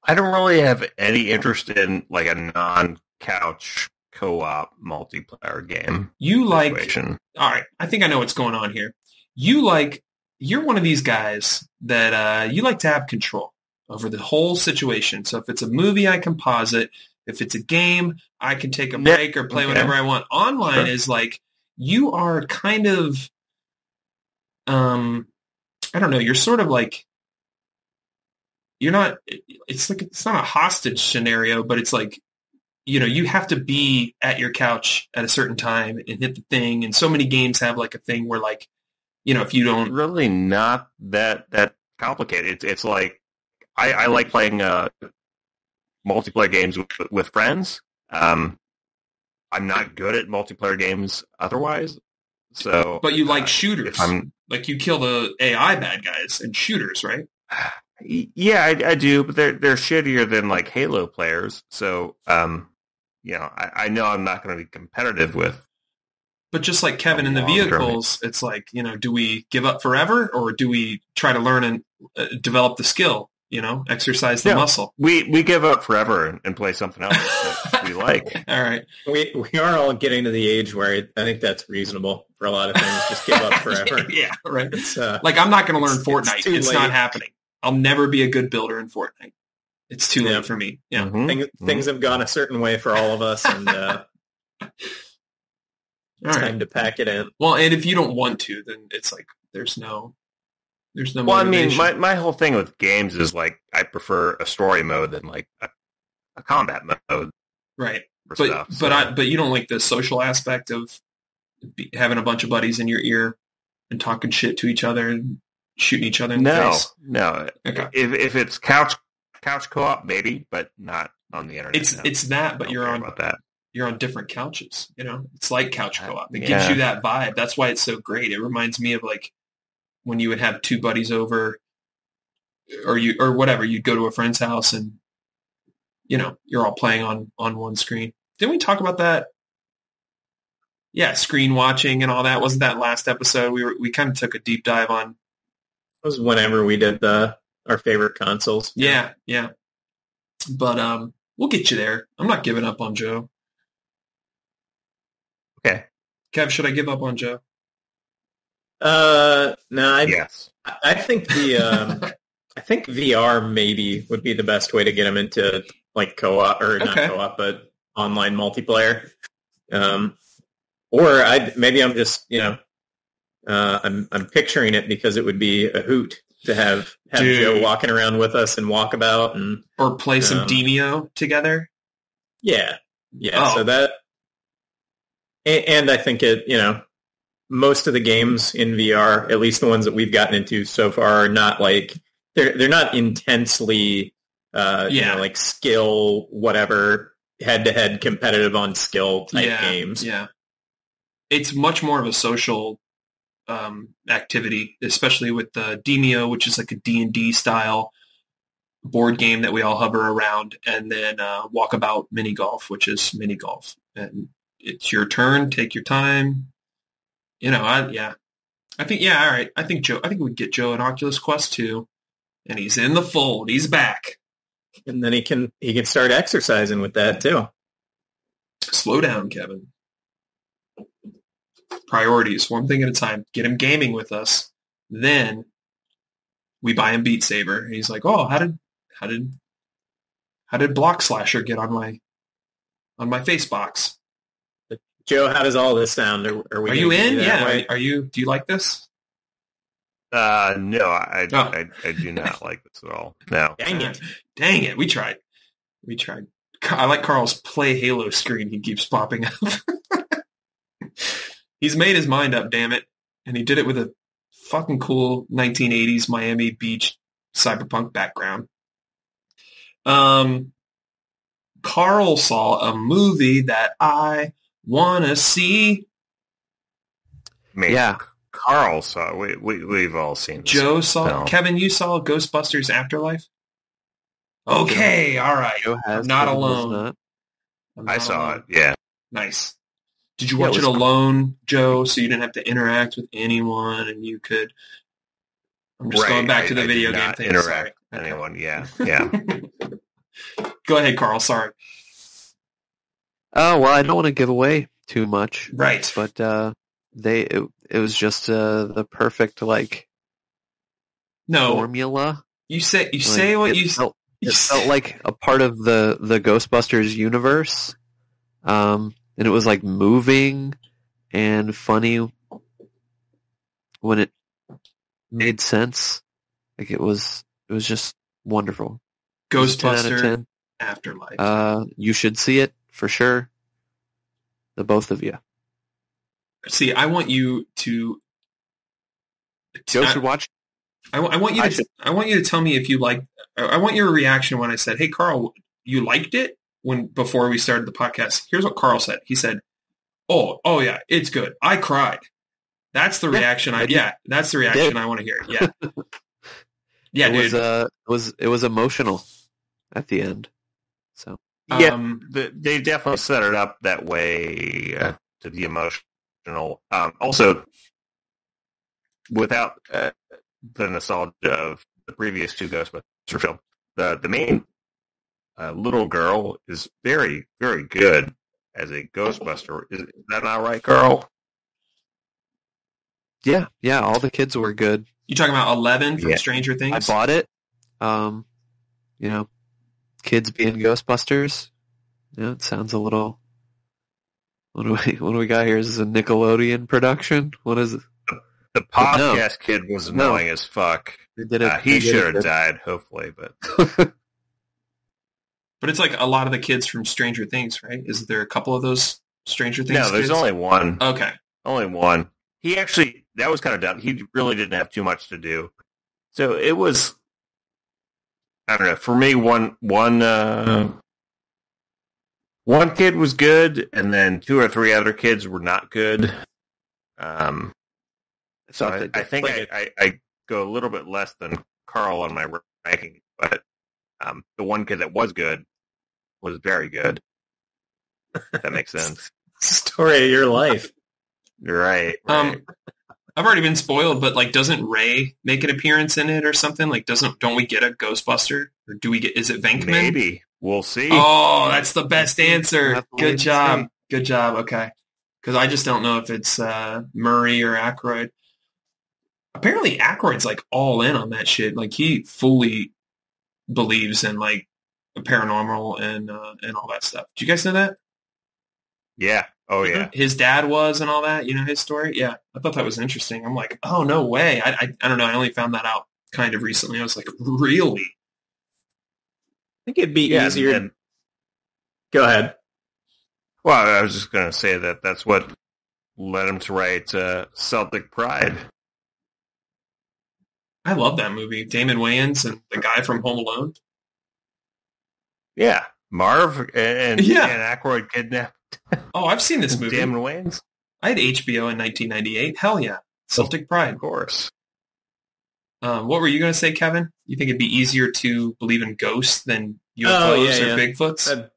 C: I don't really have any interest in like a non-couch co-op multiplayer game.
A: You like,
C: situation.
A: all right, I think I know what's going on here. You're one of these guys that you like to have control over the whole situation. So if it's a movie, I can pause it. If it's a game, I can take a break or play whenever I want. Online is like, you are kind of, I don't know, you're sort of like, you're not, it's like, it's not a hostage scenario, but it's like, you have to be at your couch at a certain time and hit the thing. And so many games have like a thing where like, if you don't.
C: Really not that complicated. It's like, I like playing multiplayer games with friends. I'm not good at multiplayer games otherwise. So,
A: but you like shooters. Like you kill the AI bad guys and shooters, right?
C: Yeah, I do, but they're shittier than like Halo players. So, I know I'm not going to be competitive with.
A: But just like Kevin in the vehicles, it's like, do we give up forever or do we try to learn and develop the skill? Exercise the muscle.
C: We give up forever and play something else that we like.
A: All right.
D: We are all getting to the age where I think that's reasonable for a lot of things. Just give up forever.
A: Yeah, right. Like, I'm not going to learn Fortnite. It's not happening. I'll never be a good builder in Fortnite. It's too late for me. Yeah.
D: Things have gone a certain way for all of us, and it's time to pack it in.
A: Well, and if you don't want to, then it's like there's no
C: well,
A: motivation.
C: I mean, my whole thing with games is like I prefer a story mode than like a combat mode.
A: Right. But you don't like the social aspect of having a bunch of buddies in your ear and talking shit to each other and shooting each other in the face?
C: No. Okay. If it's couch co-op, maybe, but not on the internet.
A: It's that, but you're on different couches. It's like couch co-op. It gives you that vibe. That's why it's so great. It reminds me of like when you would have two buddies over, or whatever. You'd go to a friend's house and you're all playing on one screen. Didn't we talk about that? Yeah, screen watching and all that. Wasn't that last episode? We kind of took a deep dive on.
D: It was whenever we did our favorite consoles.
A: Yeah. But we'll get you there. I'm not giving up on Joe.
C: Okay.
A: Kev, should I give up on Joe?
D: No.
C: Yes.
D: I think I think VR maybe would be the best way to get him into like co-op or not co-op, but online multiplayer. Or maybe I'm just I'm picturing it because it would be a hoot to have Joe walking around with us and walk about
A: or play some Demio together.
D: Yeah. So that, and I think most of the games in VR, at least the ones that we've gotten into so far, are not like they're not intensely like skill whatever head-to-head competitive on skill type games.
A: Yeah. It's much more of a social activity, especially with the Demio, which is like a D&D style board game that we all hover around, and then Walkabout Mini Golf, which is mini golf. And it's your turn, take your time. I think, all right. I think we'd get Joe an Oculus Quest 2, and he's in the fold. He's back.
D: And then he can start exercising with that too.
A: Slow down, Kevin. Priorities, one thing at a time. Get him gaming with us. Then we buy him Beat Saber. And he's like, oh, how did Block Slasher get on my face box?
D: Joe, how does all this sound?
A: Are you in? Yeah. Do you like this?
C: No, I do not like this at all. No.
A: Dang it. We tried. I like Carl's play Halo screen. He keeps popping up. He's made his mind up, damn it. And he did it with a fucking cool 1980s Miami Beach cyberpunk background. Carl saw a movie that I want to see.
C: Yeah. Carl saw. We've all seen this.
A: Joe saw. No. Kevin, you saw Ghostbusters Afterlife? Okay, all right.
B: Joe has
A: I'm not alone.
C: I saw it, yeah.
A: Nice. Did you
B: Yeah, it
A: watch it
B: was cool.
A: alone, Joe, so you didn't have to interact with anyone and you could... I'm just going back to the
C: I
A: video
C: did
A: game
C: not
A: thing.
C: interact
A: Sorry.
C: with
A: Okay.
C: anyone. Yeah.
A: Go ahead, Carl. Sorry.
B: Oh, well, I don't want to give away too much,
A: Right.
B: but it was just the perfect like
A: No,
B: formula.
A: you say
B: Like,
A: what
B: it
A: you...
B: it felt like a part of the Ghostbusters universe, and it was like moving and funny when it made sense. Like it was just wonderful. It was a 10 out of
A: Ghostbuster
B: 10.
A: Afterlife.
B: You should see it for sure. The both of you.
A: See, I want you to...
B: Joe should watch.
A: I want you to. I want you to tell me if you like. I want your reaction when I said, "Hey, Carl, you liked it?" When before we started the podcast. Here's what Carl said. He said, "Oh yeah, it's good. I cried." That's the reaction. That's the reaction I want to hear. Yeah, yeah,
B: it
A: dude.
B: it was emotional at the end. So
C: They definitely set it up that way to be emotional. Also, without the nostalgia of the previous two Ghostbusters films, the main little girl is very, very good as a Ghostbuster. Is that not right, Carl?
B: yeah, all the kids were good.
A: You talking about 11 from
C: Yeah.
A: Stranger
B: I
A: Things?
B: bought it. Kids being Ghostbusters. It sounds a little. What do we got here? Is this a Nickelodeon production? What is it?
C: The podcast kid was annoying as fuck.
B: They did it.
C: He should have died, hopefully, but
A: But it's like a lot of the kids from Stranger Things, right? Is there a couple of those Stranger Things?
C: no, there's
A: kids?
C: only one.
A: Okay.
C: Only one. He actually, that was kind of dumb. He really didn't have too much to do. So it was, I don't know, for me, one kid was good, and then two or three other kids were not good. So I think I go a little bit less than Carl on my ranking, but the one kid that was good was very good. If that makes sense.
D: Story of your life.
C: Right.
A: I've already been spoiled, but like, doesn't Ray make an appearance in it or something? Like, don't we get a Ghostbuster, or do we get? Is it Venkman?
C: Maybe we'll see.
A: Oh, that's the best answer. Good job.
B: see.
A: Good job. Okay, because I just don't know if it's Murray or Aykroyd. Apparently, Aykroyd's like all in on that shit. Like he fully believes in like paranormal and all that stuff. Do you guys know that?
C: Yeah. Oh yeah.
A: His dad was and all that. You know his story. Yeah, I thought that was interesting. I'm like, oh no way. I don't know. I only found that out kind of recently. I was like, really?
D: I think it'd be easier. Go ahead.
C: Well, I was just going to say that's what led him to write Celtic Pride.
A: I love that movie. Damon Wayans and the guy from Home Alone.
C: Yeah, Marv and Aykroyd kidnapped.
A: Oh, I've seen this movie.
C: Damon Wayans.
A: I had HBO in 1998. Hell yeah, Celtic Pride.
C: Of course.
A: What were you going to say, Kevin? You think it'd be easier to believe in ghosts than UFOs or Bigfoots?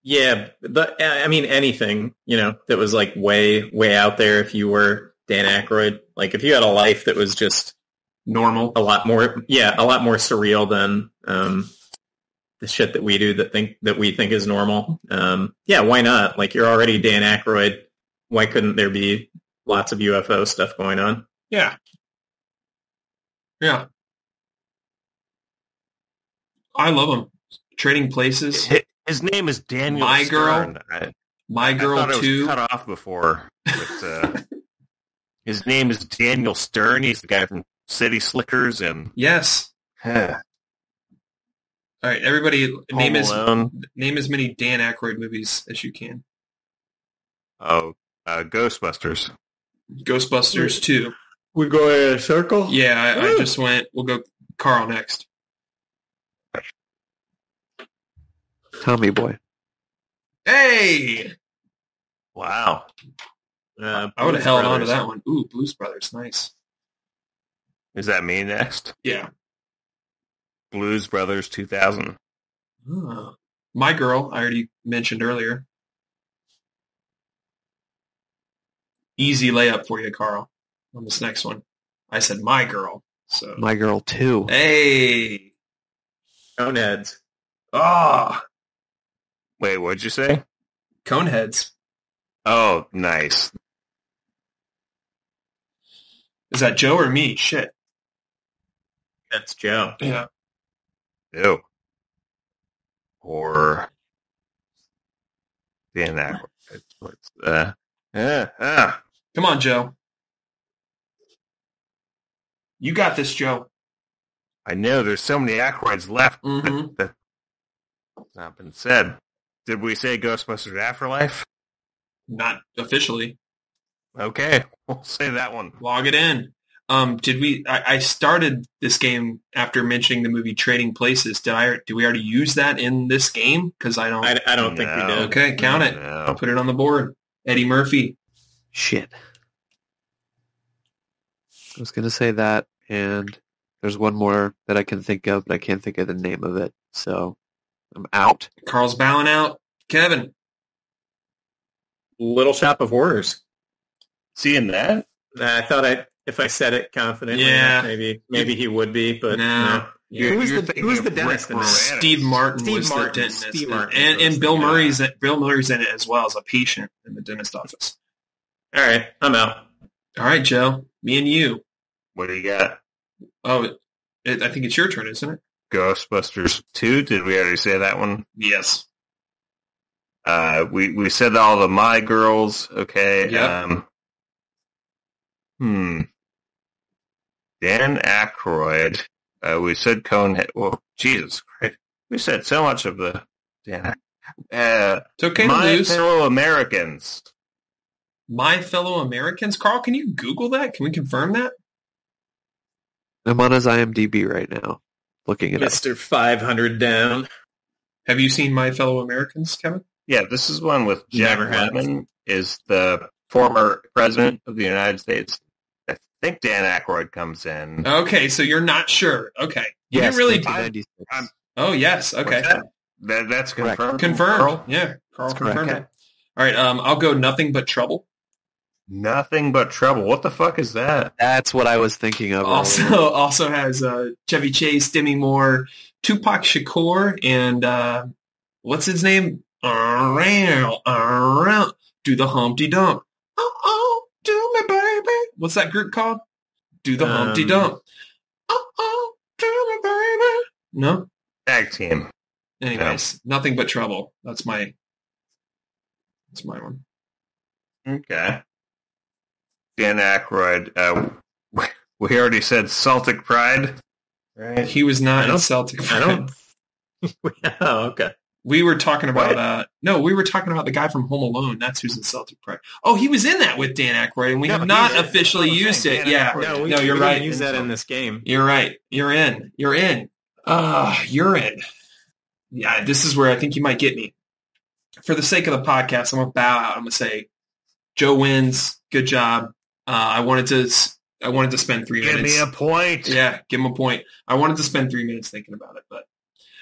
D: Yeah, but I mean anything, that was like way, way out there. If you were Dan Aykroyd, like if you had a life that was just
A: normal,
D: a lot more surreal than the shit that we do that we think is normal. Why not? Like you're already Dan Aykroyd. Why couldn't there be lots of UFO stuff going on?
A: Yeah. Yeah. I love him. Trading Places.
C: His name is Daniel
A: My
C: Stern.
A: Girl. My Girl
C: I thought
A: 2.
C: It was cut off before. But, his name is Daniel Stern. He's the guy from City Slickers and
A: yes. All right, everybody, name as many Dan Aykroyd movies as you can.
C: Oh, Ghostbusters.
A: Ghostbusters 2.
D: We go in a circle?
A: Yeah, I just went. We'll go Carl next.
B: Tommy Boy.
A: Hey!
C: Wow.
A: I would have held on to that one. Ooh, Blues Brothers. Nice.
C: Is that me next?
A: Yeah.
C: Blues Brothers 2000.
A: Oh. My Girl, I already mentioned earlier. Easy layup for you, Carl, on this next one. I said my girl. So
B: My Girl 2.
A: Hey.
D: Coneheads.
A: Ah.
C: Wait, what'd you say?
A: Coneheads.
C: Oh, nice.
A: Is that Joe or me? Shit.
D: That's Joe.
A: Yeah.
C: Ew. Or Dan Aykroyd.
A: Come on, Joe. You got this, Joe.
C: I know there's so many Aykroyds left
A: Mm-hmm.
C: that's not been said. Did we say Ghostbusters Afterlife?
A: Not officially.
C: Okay, we'll say that one.
A: Log it in. Did we? I started this game after mentioning the movie Trading Places. Did we already use that in this game? Because I don't.
D: I don't think we
C: No.
D: did.
A: Okay, count it.
C: No.
A: Put it on the board. Eddie Murphy.
B: Shit. I was going to say that, and there's one more that I can think of, but I can't think of the name of it, so I'm out.
A: Carl's bowing out. Kevin.
D: Little Shop of Horrors.
C: Seeing that?
D: I thought if I said it confidently,
A: Yeah.
D: maybe he would be, but
A: No.
D: Who was
C: You're
D: the
C: thinking of
D: dentist in
C: Rick
D: that?
C: Moranis.
A: Steve Martin
D: Steve
A: was
D: Martin.
A: the dentist.
D: Steve Martin
A: And
D: was
A: Bill
D: the guy.
A: Murray's in it as well as a patient in the dentist office.
D: All right, I'm out.
A: All right, Joe. Me and you.
C: What do you got?
A: Oh, I think it's your turn, isn't it?
C: Ghostbusters 2? Did we already say that one?
A: Yes.
C: We said all the My Girls. Okay.
A: Yep.
C: Dan Aykroyd. We said Conehead. Well, Jesus Christ. We said so much of the Dan.
A: It's okay to
C: My
A: lose.
C: Fellow Americans.
A: My Fellow Americans. Carl, can you Google that? Can we confirm that?
B: I'm on his IMDb right now, looking it up.
D: Mr. 500 down.
A: Have you seen My Fellow Americans, Kevin?
C: Yeah, this is one with Jack
D: Never have.
C: Lemmon is the former president of the United States. I think Dan Aykroyd comes in.
A: Okay, so you're not sure. Okay. You
B: Yes,
A: didn't really...
B: 1996.
A: Oh, yes. Okay.
C: What's that? That's
B: Correct.
C: confirmed.
A: Confirmed.
C: Carl?
A: Yeah, Carl
B: That's correct.
A: confirmed it. All right, I'll go Nothing But Trouble.
C: Nothing but trouble. What the fuck is that?
B: That's what I was thinking of. earlier.
A: Also has Chevy Chase, Demi Moore, Tupac Shakur, and what's his name? Around, do the Humpty Dump. Oh, do me, baby. What's that group called? Do the Humpty Dump. Oh, do me, baby. No.
C: Tag team.
A: Anyways, Nothing But Trouble. That's my one.
C: Okay. Dan Aykroyd. We already said Celtic Pride, right?
A: He was not
D: I
A: in
D: don't-
A: Celtic
D: I
A: Pride.
D: don't. Oh, okay.
A: We were talking about
C: What?
A: we were talking about the guy from Home Alone. That's who's in Celtic Pride. Oh, he was in that with Dan Aykroyd, and we
C: No,
A: have not
C: he's in-
A: officially
C: that's what I'm
A: used
C: saying,
A: it.
C: Dan
A: Yeah,
C: Aykroyd.
D: No,
A: you're
D: we
A: right.
D: didn't use that in this game.
A: You're right. You're in. You're in. You're in. Yeah, this is where I think you might get me. For the sake of the podcast, I'm gonna bow out. I'm gonna say, Joe wins. Good job. I wanted to spend 3
C: Give
A: minutes.
C: me a point.
A: Yeah, give him a point. I wanted to spend 3 minutes thinking about it, but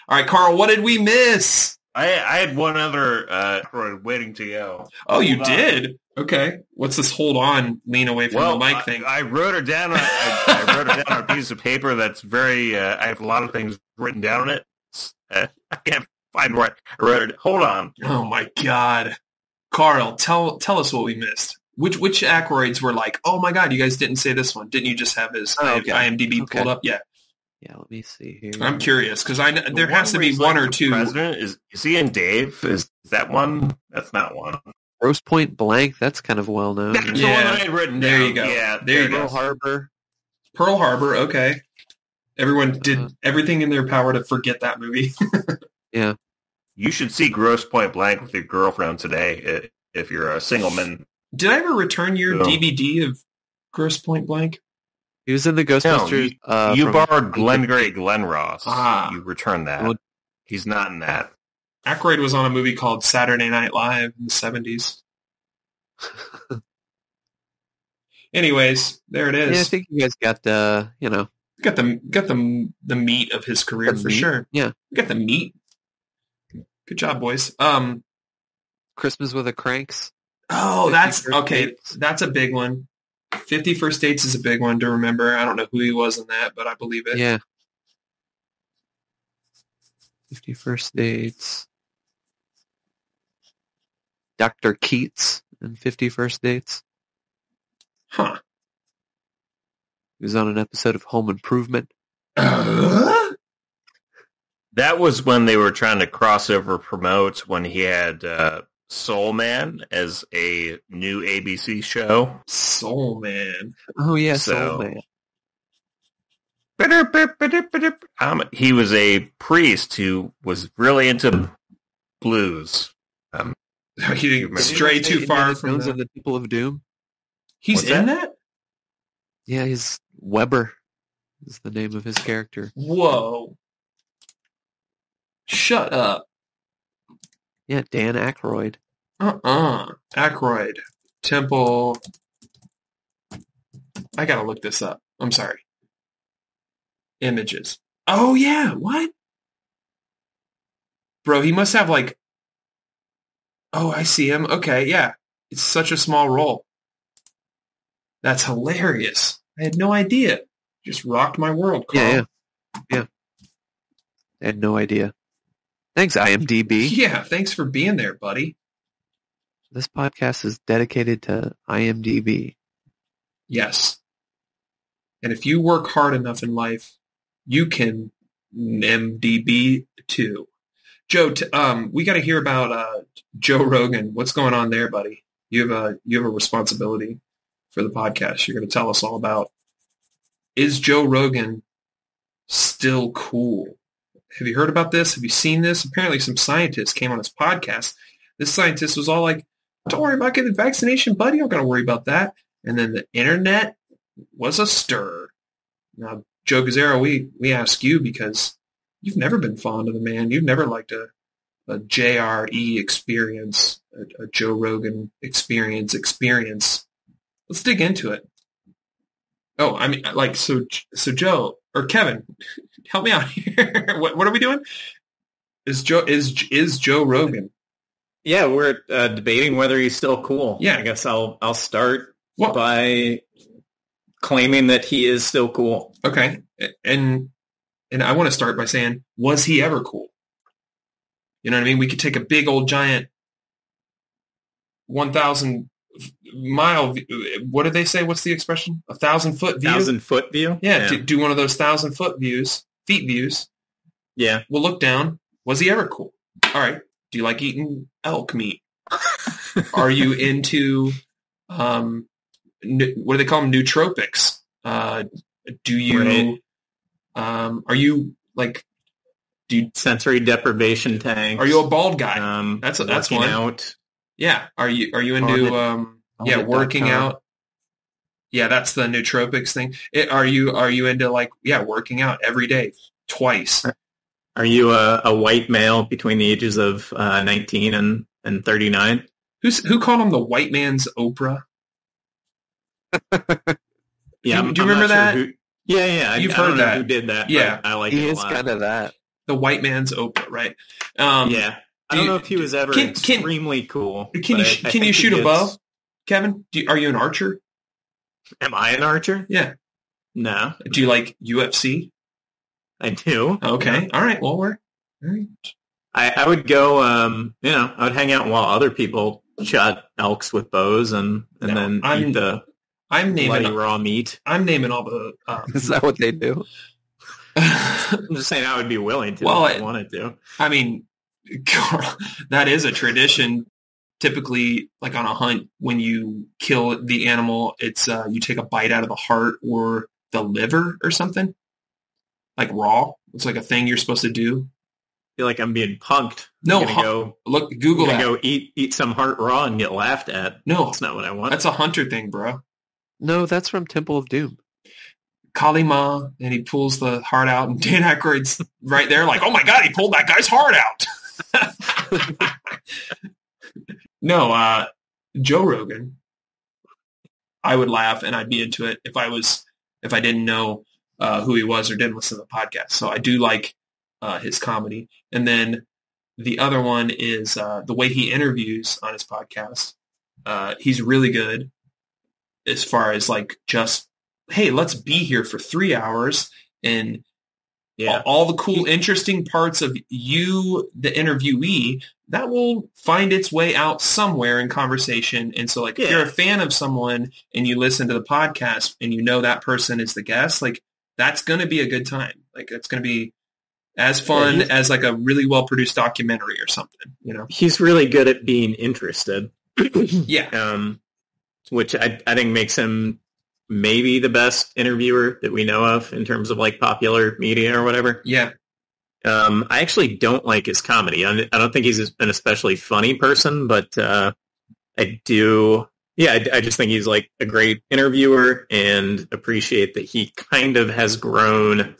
A: all right, Carl, what did we miss?
C: I had one other Aykroyd waiting to go.
A: Oh, you
C: Hold on.
A: did? Okay. What's this hold on, lean away from the mic thing?
C: I wrote it down. I wrote it down on a piece of paper that's very. I have a lot of things written down on it. I can't find where I wrote it. Hold on.
A: Oh my God. Carl, tell us what we missed. Which Aykroyds were like, oh my God, you guys didn't say this one. Didn't you just have his
B: Oh, okay.
A: IMDb
B: Okay.
A: pulled up? Yeah.
B: Yeah, let me see here.
A: I'm curious because I know there
C: The
A: has to
C: where
A: be
C: he's
A: one
C: like
A: or
C: the
A: two.
C: President is he in Dave? Is that one? That's not one.
B: Grosse Point Blank, that's kind of well known.
C: That's
A: Yeah.
C: the one I had written
A: There
C: down.
A: you go.
C: Yeah,
A: There you
C: it
A: go.
B: Pearl
C: is.
B: Harbor.
A: Pearl Harbor, okay. Everyone did
B: Uh-huh.
A: everything in their power to forget that movie.
B: Yeah.
C: You should see Grosse Point Blank with your girlfriend today if you're a single man.
A: Did I ever return your
C: No.
A: DVD of Grosse Point Blank?
B: He was in the Ghostbusters.
C: You
B: from-
C: borrowed Glengarry Glen Ross.
A: Ah.
C: You returned that.
B: Well-
C: He's not in that.
A: Aykroyd was on a movie called Saturday Night Live in the 70s. Anyways, there it
B: Yeah, I
A: is.
B: think you guys got
A: Got the meat of his career
B: The
A: for
B: meat?
A: sure.
B: Yeah.
A: Got the meat. Good job, boys.
B: Christmas with the Cranks.
A: Oh,
B: 50
A: that's
B: First
A: okay.
B: Dates.
A: That's a big one. 50 First Dates is a big one to remember. I don't know who he was in that, but I believe it.
B: Yeah. 50 First Dates. Dr. Keats in 50 First Dates.
A: Huh.
B: He was on an episode of Home Improvement.
C: That was when they were trying to crossover promote when he had Soul Man as a new ABC show.
A: Soul Man.
B: Oh, yeah,
C: So-
B: Soul Man.
C: He was a priest who was really into blues.
A: He didn't stray
B: Did
A: too
B: you
A: far
B: Indiana
A: from
B: Jones
A: the...
B: and the People of Doom.
A: He's
C: What's
A: in
C: that?
A: that?
B: Yeah, he's Weber is the name of his character.
A: Whoa. Shut up.
B: Yeah, Dan Aykroyd.
A: Aykroyd. Temple. I gotta look this up. I'm sorry. Images. Oh, yeah. What? Bro, he must have like... Oh, I see him. Okay, yeah. It's such a small role. That's hilarious. I had no idea. Just rocked my world, Carl.
B: Yeah. I had no idea. Thanks, IMDb.
A: Yeah, thanks for being there, buddy.
B: This podcast is dedicated to IMDb.
A: Yes. And if you work hard enough in life, you can MDB too. Joe, we got to hear about Joe Rogan. What's going on there, buddy? You have a responsibility for the podcast. You're going to tell us all about. Is Joe Rogan still cool? Have you heard about this? Have you seen this? Apparently, some scientist came on his podcast. This scientist was all like, "Don't worry about getting the vaccination, buddy. I'm not going to worry about that." And then the internet was astir. Now, Joe Gazzaro, we ask you because you've never been fond of the man. You've never liked a JRE experience, a Joe Rogan experience. Let's dig into it. Oh, I mean, like, so Joe or Kevin, help me out here. What are we doing? Is Joe Rogan?
D: Yeah, we're debating whether he's still cool.
A: Yeah.
D: I guess I'll start
A: What?
D: by claiming that he is still cool.
A: Okay, and I want to start by saying, was he ever cool? You know what I mean? We could take a big old giant 1,000 mile. What did they say? What's the expression? 1,000-foot view.
D: 1,000-foot view.
A: Yeah, do one of those 1,000-foot feet views.
D: Yeah.
A: We'll look down. Was he ever cool? All right. Do you like eating elk meat? Are you into what do they call them? Nootropics. Do you?
D: Right.
A: Are you like? Do you?
D: Sensory deprivation tanks.
A: Are you a bald guy? That's
D: working
A: one.
D: Out.
A: Yeah. Are you into working out? Yeah, that's the nootropics thing. Are you into like working out every day twice?
D: Are you a white male between the ages of 19 and 39?
A: Who called him the white man's Oprah?
D: Yeah,
A: do you remember that?
D: Yeah.
A: You've
D: I
A: heard
D: don't know
A: that.
D: who did that?
A: Yeah.
D: But I like
B: He
D: it a
B: is
D: lot.
B: kind of that.
A: The white man's Oprah, right?
D: Yeah. I don't know if he was ever extremely cool.
A: Can you
D: think
A: shoot
D: he
A: a bow, Kevin? Are you an archer?
D: Am I an archer?
A: Yeah.
D: No.
A: Do you like UFC?
D: I do.
A: Okay.
D: Yeah.
A: All right. Well, all right.
D: I would go, I would hang out while other people shot elks with bows and then eat the bloody raw meat.
A: I'm naming all the...
B: Is that what they do?
D: I'm just saying I would be willing to if I wanted to.
A: I mean, that is a tradition. Typically, like on a hunt, when you kill the animal, it's you take a bite out of the heart or the liver or something. Like raw. It's like a thing you're supposed to do.
D: I feel like I'm being punked.
A: No, look, Google that.
D: Go eat some heart raw and get laughed at.
A: No,
D: that's not what I want.
A: That's a hunter thing, bro.
B: No, that's from Temple of Doom.
A: Kali Ma, and he pulls the heart out, and Dan Aykroyd's right there, like, oh my god, he pulled that guy's heart out. No, Joe Rogan. I would laugh and I'd be into it if I didn't know who he was or didn't listen to the podcast. So I do like his comedy. And then the other one is the way he interviews on his podcast. He's really good as far as like just, hey, let's be here for 3 hours and all the cool, interesting parts of you, the interviewee, that will find its way out somewhere in conversation. And so like if you're a fan of someone and you listen to the podcast and you know that person is the guest, like that's going to be a good time. Like it's going to be as fun as like a really well-produced documentary or something, you know?
D: He's really good at being interested.
A: Yeah.
D: Which I think makes him maybe the best interviewer that we know of in terms of like popular media or whatever.
A: Yeah.
D: I actually don't like his comedy. I don't think he's an especially funny person, but I do. Yeah, I just think he's like a great interviewer and appreciate that he kind of has grown.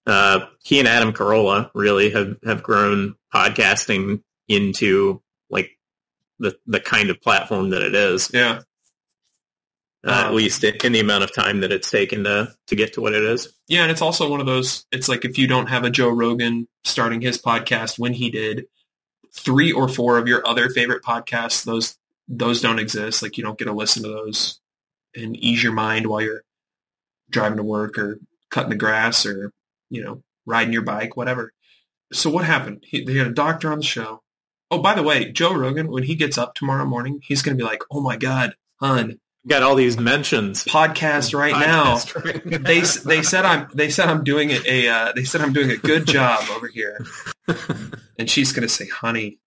D: He and Adam Carolla really have grown podcasting into like the kind of platform that it is.
A: Yeah.
D: At least in the amount of time that it's taken to get to what it is.
A: Yeah, and it's also one of those, it's like if you don't have a Joe Rogan starting his podcast when he did, 3 or 4 of your other favorite podcasts, those don't exist. Like you don't get to listen to those and ease your mind while you're driving to work or cutting the grass or, you know, riding your bike, whatever. So what happened? They had a doctor on the show. Oh, by the way, Joe Rogan, when he gets up tomorrow morning, he's going to be like, oh my God, hon,
D: got all these mentions.
A: Podcast right now. They said I'm doing it they said I'm doing a good job over here. And she's gonna say, honey,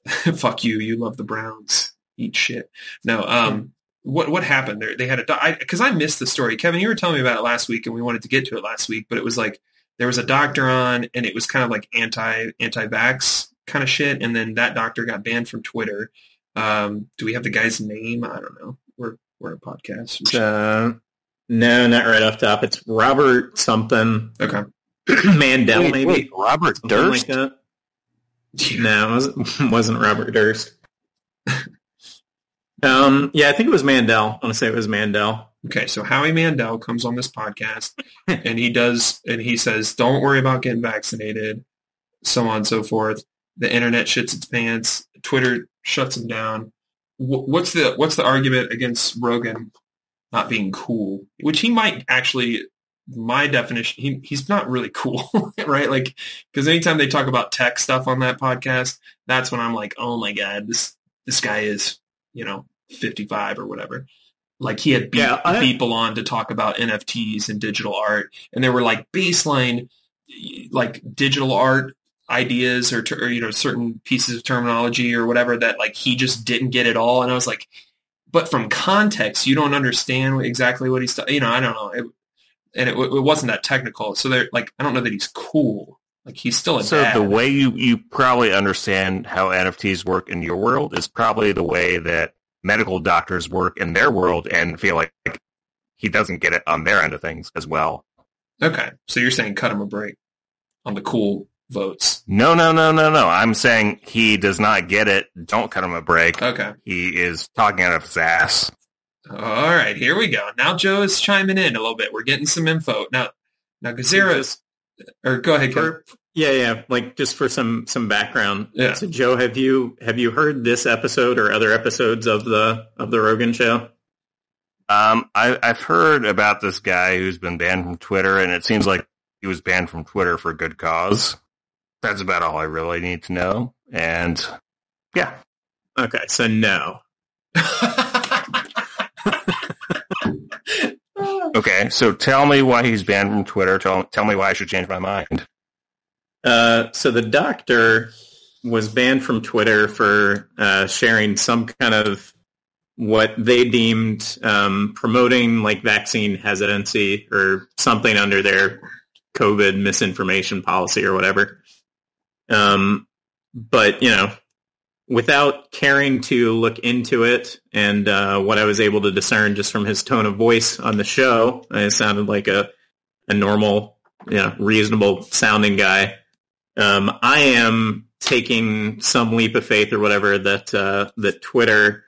A: fuck you. You love the Browns. Eat shit. No. What happened there? They had because I missed the story. Kevin, you were telling me about it last week, and we wanted to get to it last week, but it was like there was a doctor on, and it was kind of like anti-vax kind of shit, and then that doctor got banned from Twitter. Do we have the guy's name? I don't know. We're a podcast.
D: No, not right off top. It's Robert something.
A: Okay.
D: Mandel, maybe.
B: Wait, Robert
D: something
B: Durst?
D: like that. No, it wasn't Robert Durst. Yeah, I think it was Mandel. I want to say it was Mandel.
A: Okay, so Howie Mandel comes on this podcast, and he says, don't worry about getting vaccinated, so on and so forth. The internet shits its pants. Twitter shuts him down. What's the argument against Rogan not being cool? Which he might actually, my definition, he's not really cool, right? Like, because anytime they talk about tech stuff on that podcast, that's when I'm like, oh my God, this guy is, 55 or whatever. Like he had people on to talk about NFTs and digital art, and there were like baseline, like digital art ideas or certain pieces of terminology or whatever that like he just didn't get at all. And I was like, but from context, you don't understand exactly what he's, I don't know. It wasn't that technical. So they're like, I don't know that he's cool. Like he's still a dad.
C: The way you probably understand how NFTs work in your world is probably the way that medical doctors work in their world and feel like he doesn't get it on their end of things as well.
A: Okay. So you're saying cut him a break on the cool votes.
C: No. I'm saying he does not get it. Don't cut him a break.
A: Okay.
C: He is talking out of his ass.
A: All right, here we go. Now Joe is chiming in a little bit. We're getting some info. Now Gazera, or go ahead, Kevin.
D: Yeah. Like just for some background.
A: Yeah.
D: So Joe, have you heard this episode or other episodes of the Rogan show?
C: I've heard about this guy who's been banned from Twitter, and it seems like he was banned from Twitter for a good cause. That's about all I really need to know. And yeah.
D: Okay, so no.
C: Okay, so tell me why he's banned from Twitter. Tell me why I should change my mind.
D: So the doctor was banned from Twitter for sharing some kind of what they deemed promoting like vaccine hesitancy or something under their COVID misinformation policy or whatever. But, without caring to look into it and what I was able to discern just from his tone of voice on the show, it sounded like a normal, reasonable sounding guy. I am taking some leap of faith or whatever that Twitter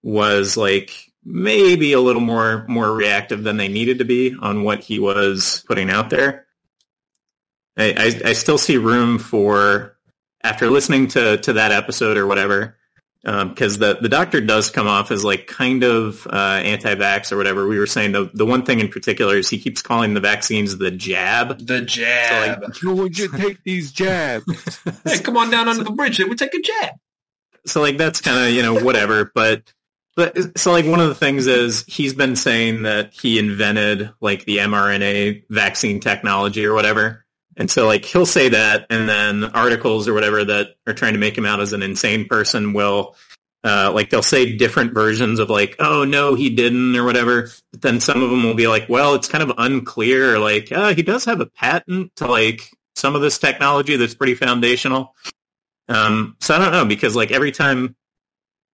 D: was like maybe a little more reactive than they needed to be on what he was putting out there. I still see room for, after listening to that episode or whatever, because the doctor does come off as like kind of anti-vax or whatever. We were saying the one thing in particular is he keeps calling the vaccines the jab.
A: The jab.
B: So, like, no one should take these jabs.
A: Hey, come on down under the bridge. We'll take a jab.
D: So like that's kind of whatever, but so like one of the things is he's been saying that he invented like the mRNA vaccine technology or whatever. And so like he'll say that, and then articles or whatever that are trying to make him out as an insane person will like they'll say different versions of like, oh no, he didn't or whatever. But then some of them will be like, well, it's kind of unclear, or like, he does have a patent to like some of this technology that's pretty foundational. So I don't know, because like every time